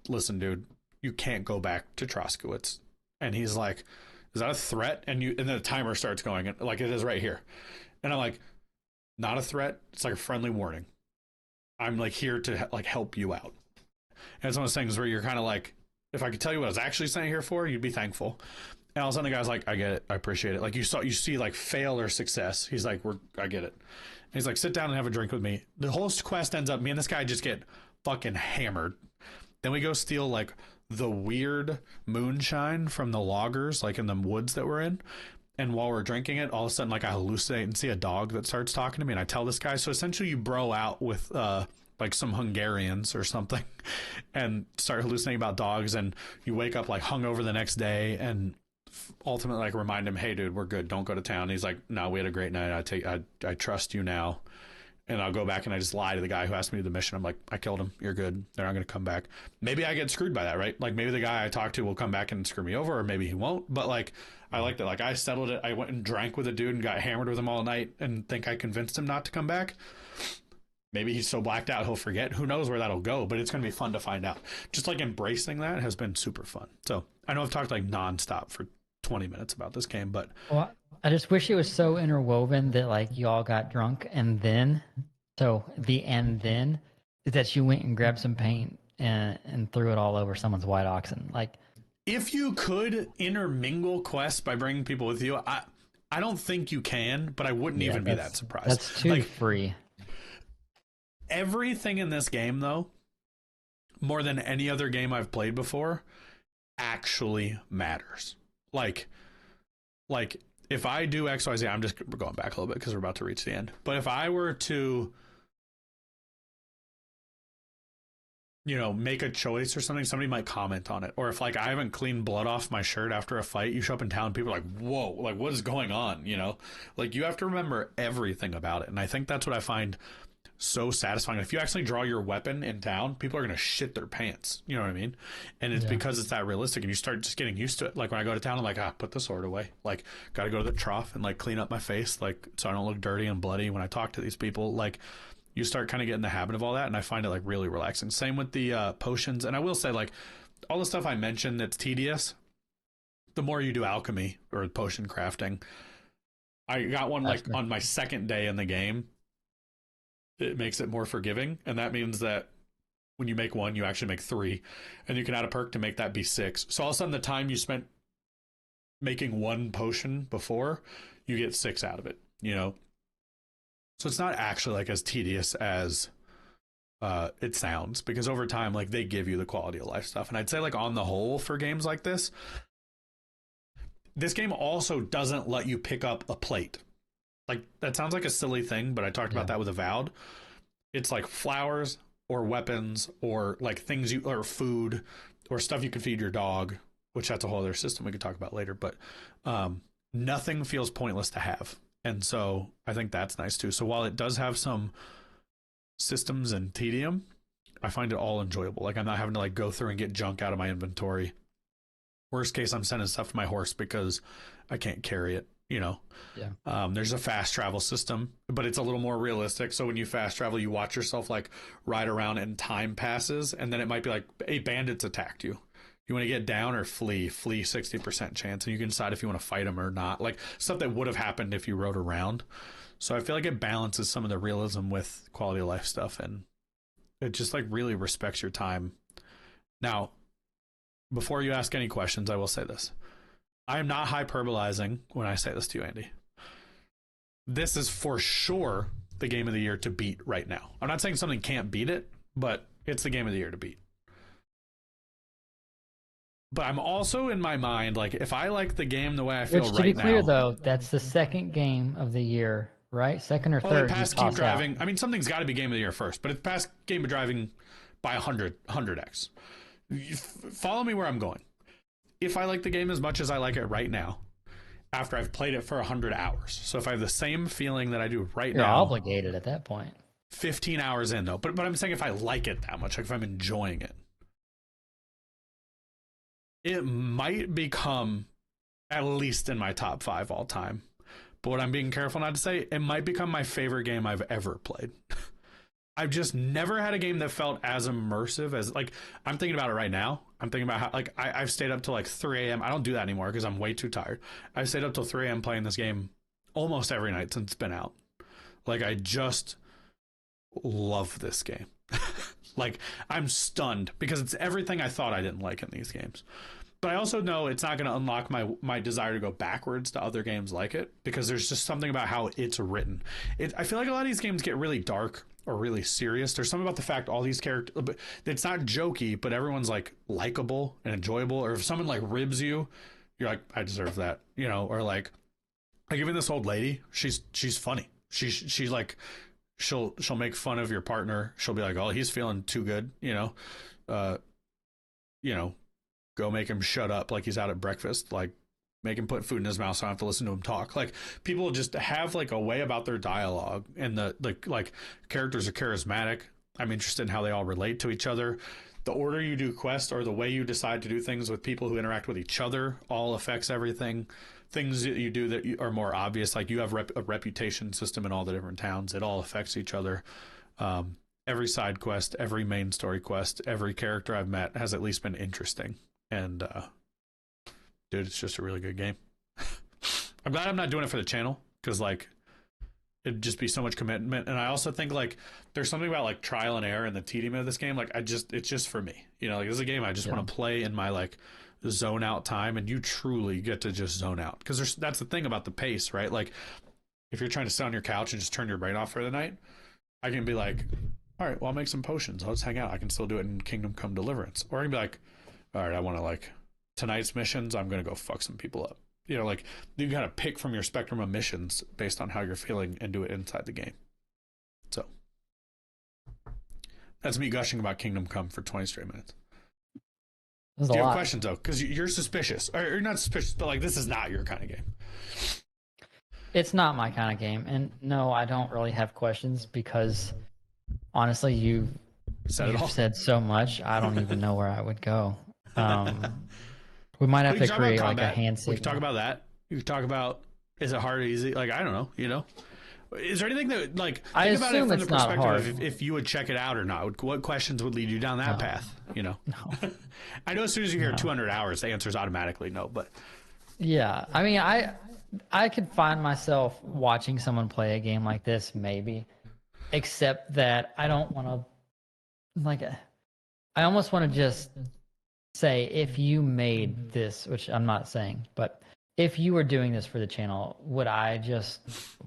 listen, dude, you can't go back to Troskowitz. And he's like, is that a threat? And then the timer starts going, like it is right here. And I'm like, not a threat. It's like a friendly warning. I'm like here to like help you out. And it's one of those things where you're kind of like, if I could tell you what I was actually sent here for, you'd be thankful. And all of a sudden the guy's like, I get it. I appreciate it. Like you see like fail or success. He's like, I get it. And he's like, sit down and have a drink with me. The whole quest ends up, me and this guy just get fucking hammered. Then we go steal like the weird moonshine from the loggers, like in the woods that we're in. And while we're drinking it, all of a sudden, like I hallucinate and see a dog that starts talking to me, and I tell this guy. So essentially you bro out with, like some Hungarians or something and start hallucinating about dogs, and you wake up like hungover the next day and ultimately like remind him, hey dude, we're good, don't go to town. And he's like, no, we had a great night, I trust you now. And I'll go back and I just lie to the guy who asked me to do the mission. I'm like, I killed him, you're good, they're not going to come back. Maybe I get screwed by that, right? Like maybe the guy I talked to will come back and screw me over, or maybe he won't. But like I like that, like I settled it. I went and drank with a dude and got hammered with him all night and think I convinced him not to come back. Maybe he's so blacked out he'll forget. Who knows where that'll go, but it's going to be fun to find out. Just like embracing that has been super fun. So I know I've talked like nonstop for 20 minutes about this game, but well, I just wish it was so interwoven that like you all got drunk and then is that you went and grabbed some paint and threw it all over someone's white oxen. Like if you could intermingle quests by bringing people with you, I don't think you can, but I wouldn't even be that surprised. That's too free. Everything in this game, though, more than any other game I've played before, actually matters. Like if I do XYZ, I'm just going back a little bit because we're about to reach the end. But if I were to, make a choice or something, somebody might comment on it. Or if like I haven't cleaned blood off my shirt after a fight, you show up in town, people are like, whoa, like what is going on? Like you have to remember everything about it. And I think that's what I find so satisfying. If you actually draw your weapon in town, people are going to shit their pants. You know what I mean? And it's because it's that realistic, and you start just getting used to it. Like when I go to town, I'm like, put the sword away. Like, got to go to the trough and like clean up my face, like so I don't look dirty and bloody when I talk to these people. Like you start kind of getting the habit of all that, and I find it like really relaxing. Same with the potions. And I will say, like, all the stuff I mentioned that's tedious, the more you do alchemy or potion crafting, I got one like on my second day in the game. It makes it more forgiving, and that means that when you make one, you actually make 3, and you can add a perk to make that be 6. So all of a sudden, the time you spent making one potion before, you get 6 out of it. So it's not actually like as tedious as it sounds, because over time, like they give you the quality of life stuff. And I'd say, like on the whole, for games like this game also doesn't let you pick up a plate. Like that sounds like a silly thing, but I talked about that with Avowed. It's like flowers or weapons or like things or food or stuff you can feed your dog, which that's a whole other system we could talk about later. But nothing feels pointless to have. And so I think that's nice too. So while it does have some systems and tedium, I find it all enjoyable. Like I'm not having to like go through and get junk out of my inventory. Worst case, I'm sending stuff to my horse because I can't carry it. There's a fast travel system, but it's a little more realistic. So when you fast travel, you watch yourself like ride around and time passes, and then it might be like, hey, bandits attacked you. You want to get down or flee 60% chance, and you can decide if you want to fight them or not. Like stuff that would have happened if you rode around. So I feel like it balances some of the realism with quality of life stuff, and it just like really respects your time. Now, before you ask any questions, I will say this. I am not hyperbolizing when I say this to you, Andy. This is for sure the game of the year to beat right now. I'm not saying something can't beat it, but it's the game of the year to beat. But I'm also in my mind, like, if I like the game the way I feel right now... Which, to be clear, though, that's the second game of the year, right? Second or third. Well, past Keep Driving... I mean, something's got to be game of the year first, but it's past Game of Driving by 100x. Follow me where I'm going. If I like the game as much as I like it right now, after I've played it for 100 hours. So if I have the same feeling that I do right now... You're obligated at that point. 15 hours in, though. But I'm saying if I like it that much, like if I'm enjoying it, it might become at least in my top 5 all time. But what I'm being careful not to say, it might become my favorite game I've ever played. I've just never had a game that felt as immersive as, like, I'm thinking about it right now. I'm thinking about how, like, I've stayed up till like 3 a.m. I don't do that anymore because I'm way too tired. I've stayed up till 3 a.m. playing this game almost every night since it's been out. Like, I just love this game. Like, I'm stunned because it's everything I thought I didn't like in these games. But I also know it's not going to unlock my desire to go backwards to other games like it, because there's just something about how it's written. I feel like a lot of these games get really dark or really serious. There's something about the fact all these characters, it's not jokey, but everyone's like likable and enjoyable. Or if someone like ribs you, you're like, I deserve that, you know. Or like even this old lady, she's funny. She's like, she'll make fun of your partner. She'll be like, oh, he's feeling too good, you know. Go make him shut up like he's out at breakfast. Like, make him put food in his mouth so I don't have to listen to him talk. Like, people just have like a way about their dialogue, and the like characters are charismatic. I'm interested in how they all relate to each other. The order you do quests or the way you decide to do things with people who interact with each other all affects everything. Things that you do that are more obvious, like you have a reputation system in all the different towns. It all affects each other. Every side quest, every main story quest, every character I've met has at least been interesting. And dude, it's just a really good game. I'm glad I'm not doing it for the channel, because like it'd just be so much commitment. And I also think like there's something about like trial and error and the tedium of this game. Like it's just for me, you know, like this is a game I just want to play in my like zone out time, and you truly get to just zone out, because that's the thing about the pace, right? Like if you're trying to sit on your couch and just turn your brain off for the night, I can be like, all right, well, I'll make some potions, let's hang out. I can still do it in Kingdom Come Deliverance. Or I can be like, all right, I want to like tonight's missions, I'm gonna go fuck some people up, you know. Like you gotta pick from your spectrum of missions based on how you're feeling and do it inside the game. So that's me gushing about Kingdom Come for 20 straight minutes. Do you have questions though? Because you're suspicious, or you're not suspicious, but like this is not your kind of game. It's not my kind of game, and no, I don't really have questions, because honestly, you've said so much. I don't even know where I would go. We might have to create like a hand signal. We can talk about that. You can talk about, is it hard or easy? Like, I don't know, you know. Is there anything that, like, I think about it from the perspective of if you would check it out or not? What questions would lead you down that path, you know? No. I know as soon as you hear 200 hours, the answer is automatically no, but... Yeah, I mean, I could find myself watching someone play a game like this, maybe, except that I don't want to, like, I almost want to just say, if you made this, which I'm not saying, but if you were doing this for the channel, would I just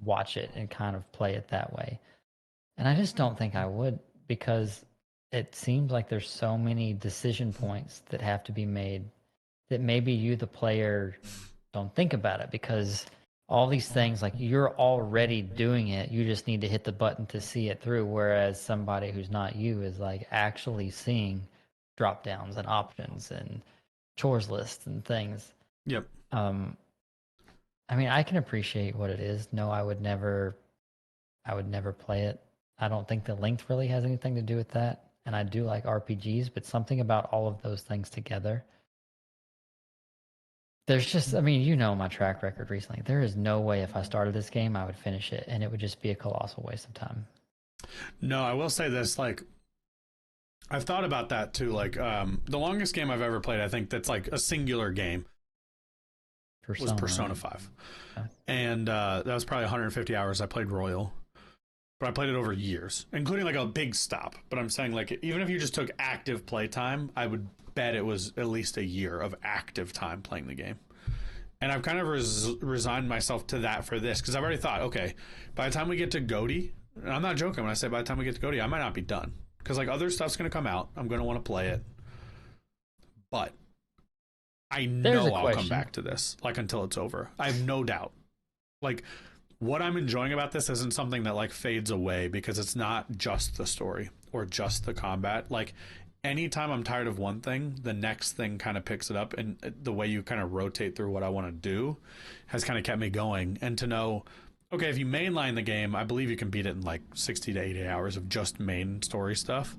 watch it and kind of play it that way? And I just don't think I would, because it seems like there's so many decision points that have to be made that maybe you, the player, don't think about it, because all these things, like, you're already doing it. You just need to hit the button to see it through. Whereas somebody who's not you is like actually seeing drop downs and options and chores lists and things. Yep. I mean, I can appreciate what it is. No, I would never play it. I don't think the length really has anything to do with that. And I do like RPGs, but something about all of those things together. There's just, I mean, you know my track record recently. There is no way if I started this game, I would finish it, and it would just be a colossal waste of time. No, I will say this, like, I've thought about that too. Like, the longest game I've ever played, I think that's like a singular game, was Persona 5. Okay. And that was probably 150 hours. I played Royal, but I played it over years, including like a big stop. But I'm saying, like, even if you just took active playtime, I would bet it was at least a year of active time playing the game. And I've kind of resigned myself to that for this, because I've already thought, okay, by the time we get to Goaty, and I'm not joking when I say by the time we get to Goaty, I might not be done, because like other stuff's going to come out. I'm going to want to play it, but I know I'll come back to this, like, until it's over. I have no doubt. Like, what I'm enjoying about this isn't something that like fades away, because it's not just the story or just the combat. Like, anytime I'm tired of one thing, the next thing kind of picks it up, and the way you kind of rotate through what I want to do has kind of kept me going. And to know, okay, if you mainline the game, I believe you can beat it in like 60 to 80 hours of just main story stuff.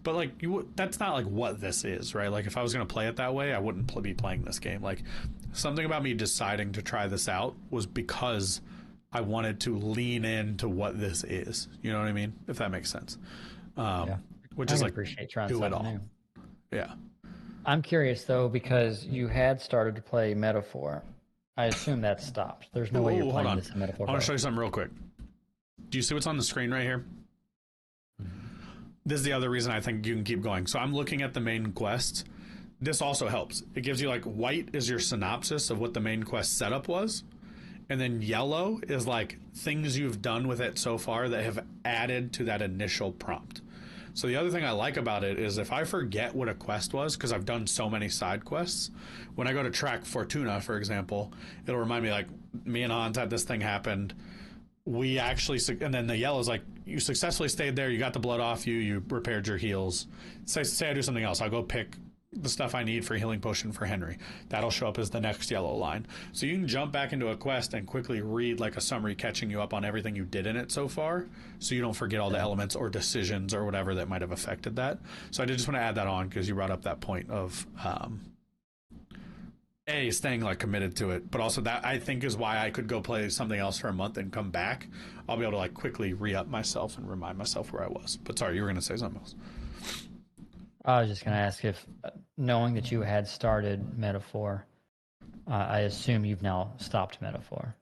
But like, that's not like what this is, right? Like, if I was going to play it that way, I wouldn't be playing this game. Like, something about me deciding to try this out was because I wanted to lean into what this is. You know what I mean? If that makes sense. Yeah. Which is like, appreciate trying do it all. New. Yeah. I'm curious though, because you had started to play Metaphor. I assume that stopped. There's no way you're playing this in Metaphor. I want to show you something real quick. Do you see what's on the screen right here? Mm-hmm. This is the other reason I think you can keep going. So I'm looking at the main quest. this also helps. It gives you like white is your synopsis of what the main quest setup was. And then yellow is like things you've done with it so far that have added to that initial prompt. So the other thing I like about it is if I forget what a quest was, because I've done so many side quests, when I go to track Fortuna, for example, it'll remind me like, me and Hans had this thing happened. We actually, and then the yellow is like, you successfully stayed there, you got the blood off you, you repaired your heals. Say I do something else, I'll go pick the stuff I need for healing potion for Henry. That'll show up as the next yellow line. So you can jump back into a quest and quickly read like a summary catching you up on everything you did in it so far, so you don't forget all the elements or decisions or whatever that might have affected that. So I did just want to add that on because you brought up that point of staying like committed to it, but also that I think is why I could go play something else for a month and come back. I'll be able to like quickly re-up myself and remind myself where I was. But sorry, you were going to say something else. I was just going to ask if, knowing that you had started Metaphor, I assume you've now stopped Metaphor.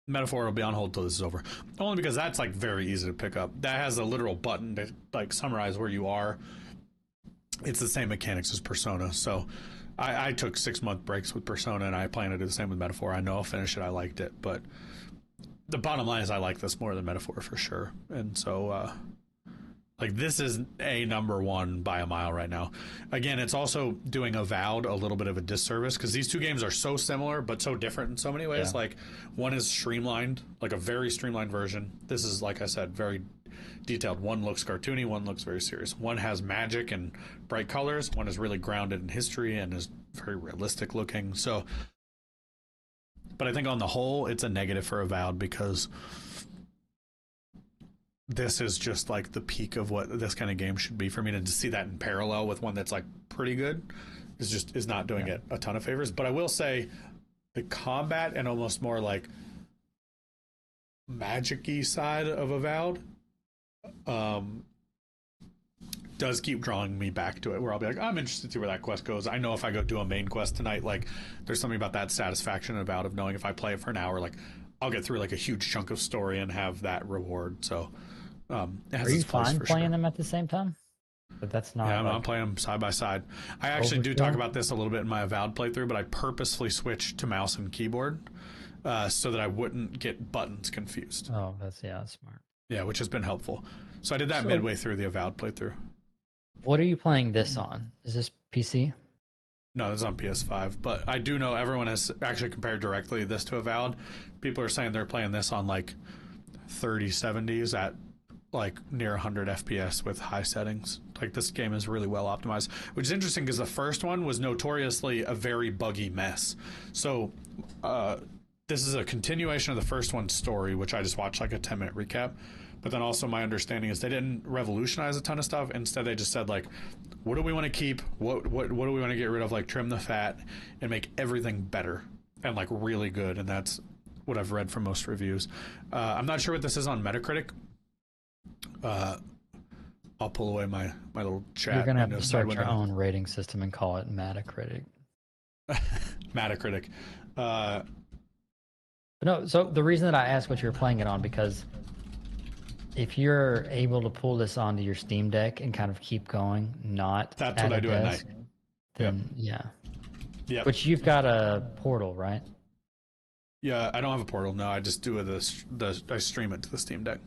Metaphor will be on hold till this is over. Only because that's like very easy to pick up. That has a literal button to like summarize where you are. It's the same mechanics as Persona. So I took 6-month breaks with Persona, and I plan to do the same with Metaphor. I know I'll finish it. I liked it. But the bottom line is I like this more than Metaphor for sure. And so... like this is a number one by a mile right now. Again, it's also doing Avowed a little bit of a disservice because these two games are so similar but so different in so many ways. Yeah. Like one is streamlined, like a very streamlined version. This is, like I said, very detailed. One looks cartoony, one looks very serious. One has magic and bright colors. One is really grounded in history and is very realistic looking. So, but I think on the whole, it's a negative for Avowed because this is just like the peak of what this kind of game should be. For me to see that in parallel with one that's like pretty good is not doing it a ton of favors. But I will say the combat and almost more like magic-y side of Avowed does keep drawing me back to it, where I'll be like, I'm interested to see where that quest goes. I know if I go do a main quest tonight, like there's something about that satisfaction about of knowing if I play it for an hour, like I'll get through like a huge chunk of story and have that reward. So are you fine playing them at the same time? But that's not. Yeah, I'm playing them side by side. I actually do talk about this a little bit in my Avowed playthrough, but I purposefully switched to mouse and keyboard so that I wouldn't get buttons confused. Oh, that's smart. Yeah, which has been helpful. So I did that midway through the Avowed playthrough. What are you playing this on? Is this PC? No, it's on PS5. But I do know everyone has actually compared directly this to Avowed. People are saying they're playing this on like 3070s at like near 100 FPS with high settings. Like this game is really well optimized, which is interesting because the first one was notoriously a very buggy mess. So this is a continuation of the first one's story, which I just watched like a 10-minute recap. But then also my understanding is they didn't revolutionize a ton of stuff. Instead, they just said like, what do we want to keep? What do we want to get rid of? Like trim the fat and make everything better and like really good. And that's what I've read from most reviews. I'm not sure what this is on Metacritic. I'll pull away my little chat. You're gonna have to start your own rating system and call it Metacritic. Metacritic. No, so the reason that I asked what you're playing it on, because if you're able to pull this onto your Steam Deck and kind of keep going, that's what I do at night. Then yeah. But you've got a Portal, right? Yeah, I don't have a Portal. No, I just do I stream it to the Steam Deck.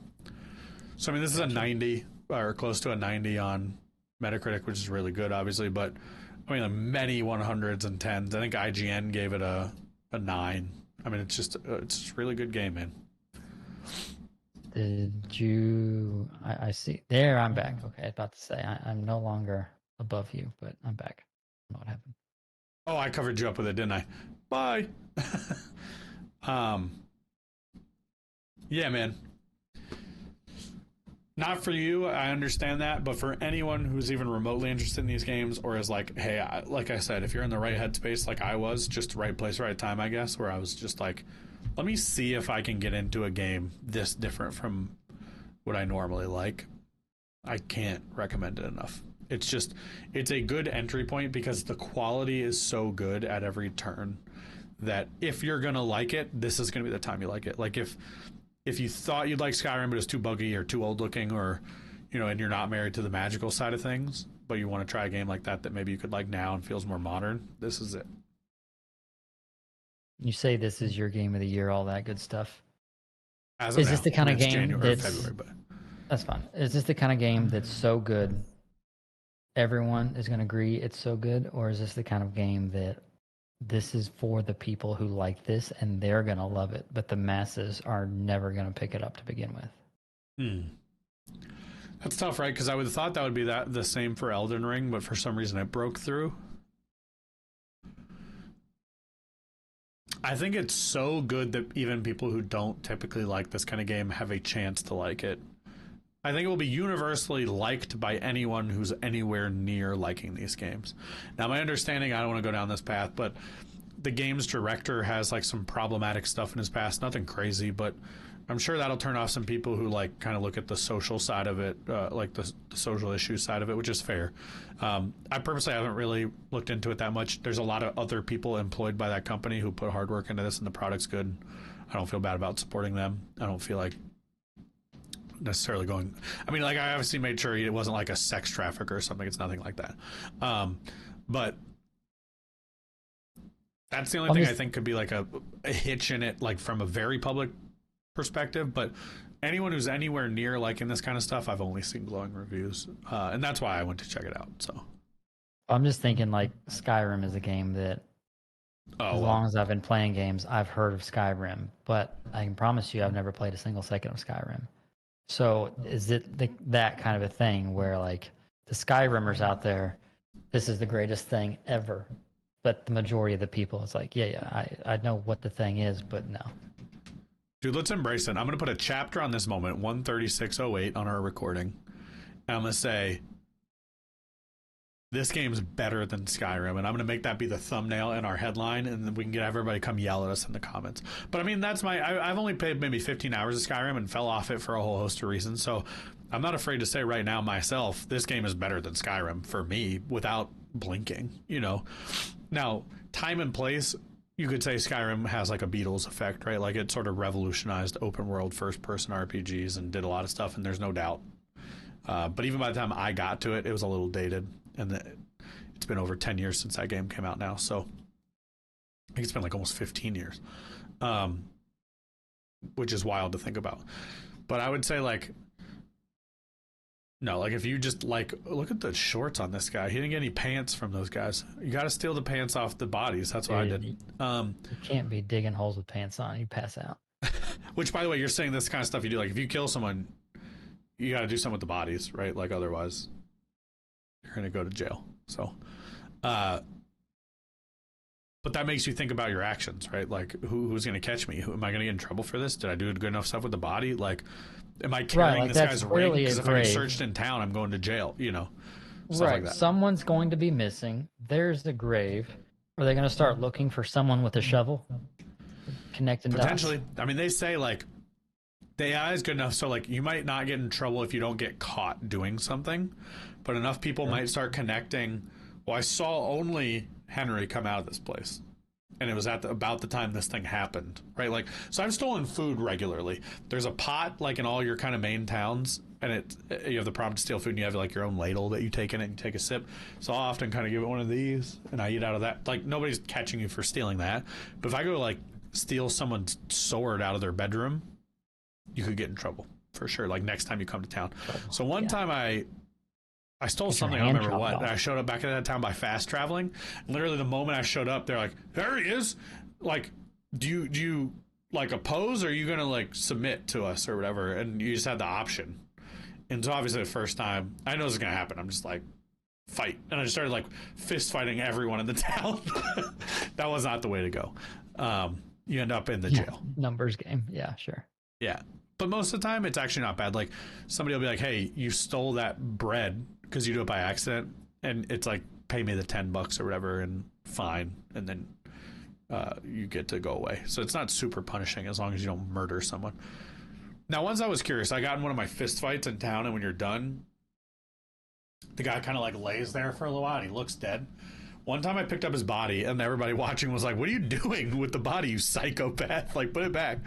So I mean, this is a 90 or close to a 90 on Metacritic, which is really good, obviously. But I mean, many 100s and 10s. I think IGN gave it a 9. I mean, it's a really good game, man. Did you? I see. There, I'm back. Okay, I was about to say I'm no longer above you, but I'm back. I don't know what happened. Oh, I covered you up with it, didn't I? Bye. Yeah, man. Not for you, I understand that, but for anyone who's even remotely interested in these games, or is like, hey, like I said, if you're in the right headspace, like I was, just right place, right time, I guess, where I was just like, let me see if I can get into a game this different from what I normally like. I can't recommend it enough. It's a good entry point because the quality is so good at every turn that if you're going to like it, this is going to be the time you like it. Like if you thought you'd like Skyrim, but it's too buggy or too old looking, or, and you're not married to the magical side of things, but you want to try a game like that maybe you could like now and feels more modern, this is it. You say this is your game of the year, all that good stuff. As of is now, this the kind of game January, that's February, but that's fine. Is this the kind of game that's so good everyone is going to agree it's so good, or is this the kind of game that this is for the people who like this and they're going to love it, but the masses are never going to pick it up to begin with? That's tough, right? Because I would have thought that would be the same for Elden Ring, but for some reason it broke through. I think it's so good that even people who don't typically like this kind of game have a chance to like it. I think it will be universally liked by anyone who's anywhere near liking these games. Now, my understanding, I don't want to go down this path, but the game's director has like some problematic stuff in his past. Nothing crazy, but I'm sure that'll turn off some people who like kind of look at the social side of it, like the social issue side of it, which is fair. I purposely haven't really looked into it that much. There's a lot of other people employed by that company who put hard work into this, and the product's good. I don't feel bad about supporting them. I don't feel like necessarily going, I mean, like, I obviously made sure it wasn't like a sex trafficker or something. It's nothing like that. But that's the only thing I think could be like a hitch in it, like from a very public perspective. But anyone who's anywhere near liking this kind of stuff, I've only seen glowing reviews, and that's why I went to check it out. So I'm just thinking like Skyrim is a game that long as I've been playing games, I've heard of Skyrim, but I can promise you I've never played a single second of Skyrim. So is it that kind of a thing where like the Skyrimers out there, this is the greatest thing ever, but the majority of the people, it's like, I know what the thing is, but no. Dude, let's embrace it. I'm going to put a chapter on this moment, 13608 on our recording. And I'm going to say, this game's better than Skyrim. And I'm going to make that be the thumbnail and our headline. And then we can get everybody come yell at us in the comments. But I mean, that's I've only played maybe 15 hours of Skyrim and fell off it for a whole host of reasons. So I'm not afraid to say right now myself, this game is better than Skyrim for me without blinking, you know. Now, time and place, you could say Skyrim has like a Beatles effect, right? Like it sort of revolutionized open world first person RPGs and did a lot of stuff, and there's no doubt. But even by the time I got to it, it was a little dated, and it's been over 10 years since that game came out now. So I think it's been like almost 15 years, which is wild to think about. But I would say like, no, like if you just like look at the shorts on this guy, he didn't get any pants from those guys. You got to steal the pants off the bodies. That's what I did. You can't be digging holes with pants on. You pass out. Which, by the way, you're saying this kind of stuff you do. Like if you kill someone, you got to do something with the bodies, right? Like otherwise, you're gonna go to jail. So, but that makes you think about your actions, right? Like who's gonna catch me? Am I gonna get in trouble for this? Did I do good enough stuff with the body? Like, am I carrying this guy's ring? Because if I get searched in town, I'm going to jail, you know? Stuff like that. Someone's going to be missing. There's the grave. Are they going to start looking for someone with a shovel? Connecting potentially. Dots? I mean, they say, like, the AI is good enough, so, like, you might not get in trouble if you don't get caught doing something, but enough people might start connecting, well, I saw only Henry come out of this place. And it was at about the time this thing happened, right? Like, so I've stolen food regularly. There's a pot, like in all your kind of main towns, and you have the problem to steal food, and you have like your own ladle that you take in it and you take a sip. So I'll often kind of give it one of these, and I eat out of that. Like, nobody's catching you for stealing that. But if I go like steal someone's sword out of their bedroom, you could get in trouble for sure. Like next time you come to town. So one time I stole something, I don't remember what, and I showed up back in that town by fast traveling. And literally the moment I showed up, they're like, there he is. Like, do you like oppose, or are you going to like submit to us or whatever? And you just had the option. And so obviously the first time, I know this is going to happen. I'm just like, fight. And I just started like fist fighting everyone in the town. That was not the way to go. You end up in the jail. Numbers game. Yeah, sure. Yeah. But most of the time, it's actually not bad. Like, somebody will be like, hey, you stole that bread because you do it by accident. And it's like, pay me the $10 or whatever, and fine. And then you get to go away. So it's not super punishing as long as you don't murder someone. Now, once I was curious, I got in one of my fist fights in town, and when you're done, the guy kind of like lays there for a little while, and he looks dead. One time I picked up his body, and everybody watching was like, what are you doing with the body, you psychopath? Like, put it back.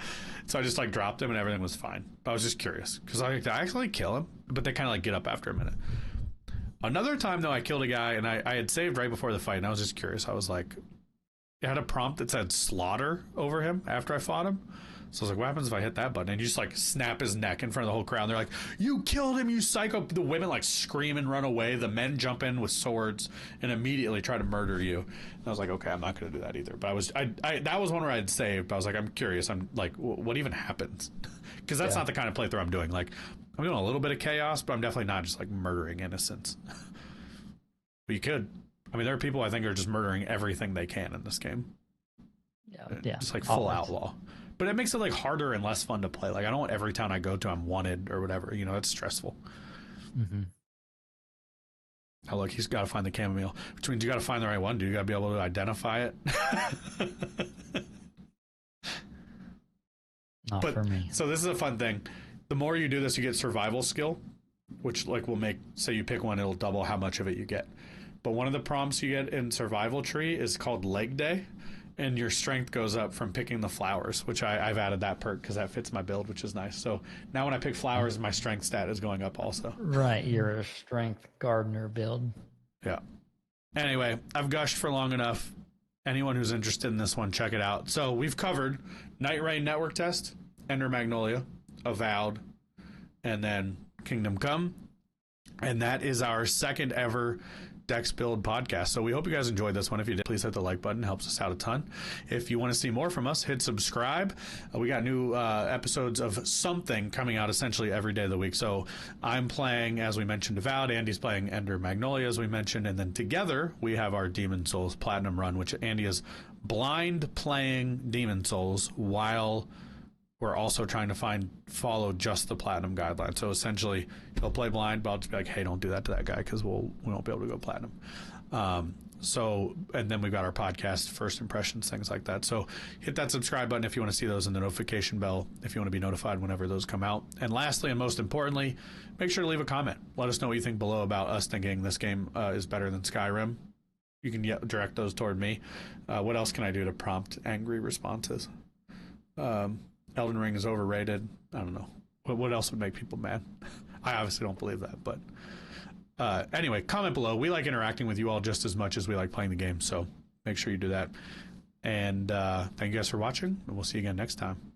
So I just like dropped him, and everything was fine. But I was just curious, because I actually kill him, but they kind of like get up after a minute. Another time, though, I killed a guy, and I had saved right before the fight, and I was just curious. I was like, it had a prompt that said slaughter over him after I fought him. So I was like, what happens if I hit that button? And you just like snap his neck in front of the whole crowd. They're like, you killed him, you psycho. The women like scream and run away. The men jump in with swords and immediately try to murder you. And I was like, okay, I'm not going to do that either. But that was one where I had saved. But I was like, I'm curious. I'm like, what even happens? Because that's not the kind of playthrough I'm doing. Like, I'm doing a little bit of chaos, but I'm definitely not just like murdering innocents. But you could. I mean, there are people I think are just murdering everything they can in this game. Yeah. Just like full outlaw. But it makes it like harder and less fun to play. Like I don't want every town I go to I'm wanted or whatever. You know, it's stressful. Mm-hmm. Oh, look, he's got to find the chamomile, which means you got to find the right one, dude. You got to be able to identify it. Not for me. So this is a fun thing. The more you do this, you get survival skill, which like will make, say you pick one, it'll double how much of it you get. But one of the prompts you get in survival tree is called leg day. And your strength goes up from picking the flowers, which I've added that perk because that fits my build, which is nice. So now when I pick flowers, my strength stat is going up also. Right, you're a strength gardener build. Yeah. Anyway, I've gushed for long enough. Anyone who's interested in this one, check it out. So we've covered Nightreign Network Test, Ender Magnolia, Avowed, and then Kingdom Come. And that is our second ever Dexbuild Podcast. So we hope you guys enjoyed this one. If you did, please hit the like button. Helps us out a ton. If you want to see more from us, hit subscribe. We got new episodes of something coming out essentially every day of the week. So I'm playing, as we mentioned, Avowed. Andy's playing Ender Magnolia, as we mentioned. And then together we have our Demon Souls Platinum Run, which Andy is blind playing Demon Souls while we're also trying to follow just the platinum guideline. So essentially, he'll play blind, but I'll just be like, hey, don't do that to that guy because we won't be able to go platinum. And then we've got our podcast, first impressions, things like that. So hit that subscribe button if you want to see those, and the notification bell if you want to be notified whenever those come out. And lastly, and most importantly, make sure to leave a comment. Let us know what you think below about us thinking this game is better than Skyrim. You can direct those toward me. What else can I do to prompt angry responses? Elden Ring is overrated. I don't know. What else would make people mad? I obviously don't believe that, but anyway, comment below. We like interacting with you all just as much as we like playing the game, so make sure you do that. And thank you guys for watching, and we'll see you again next time.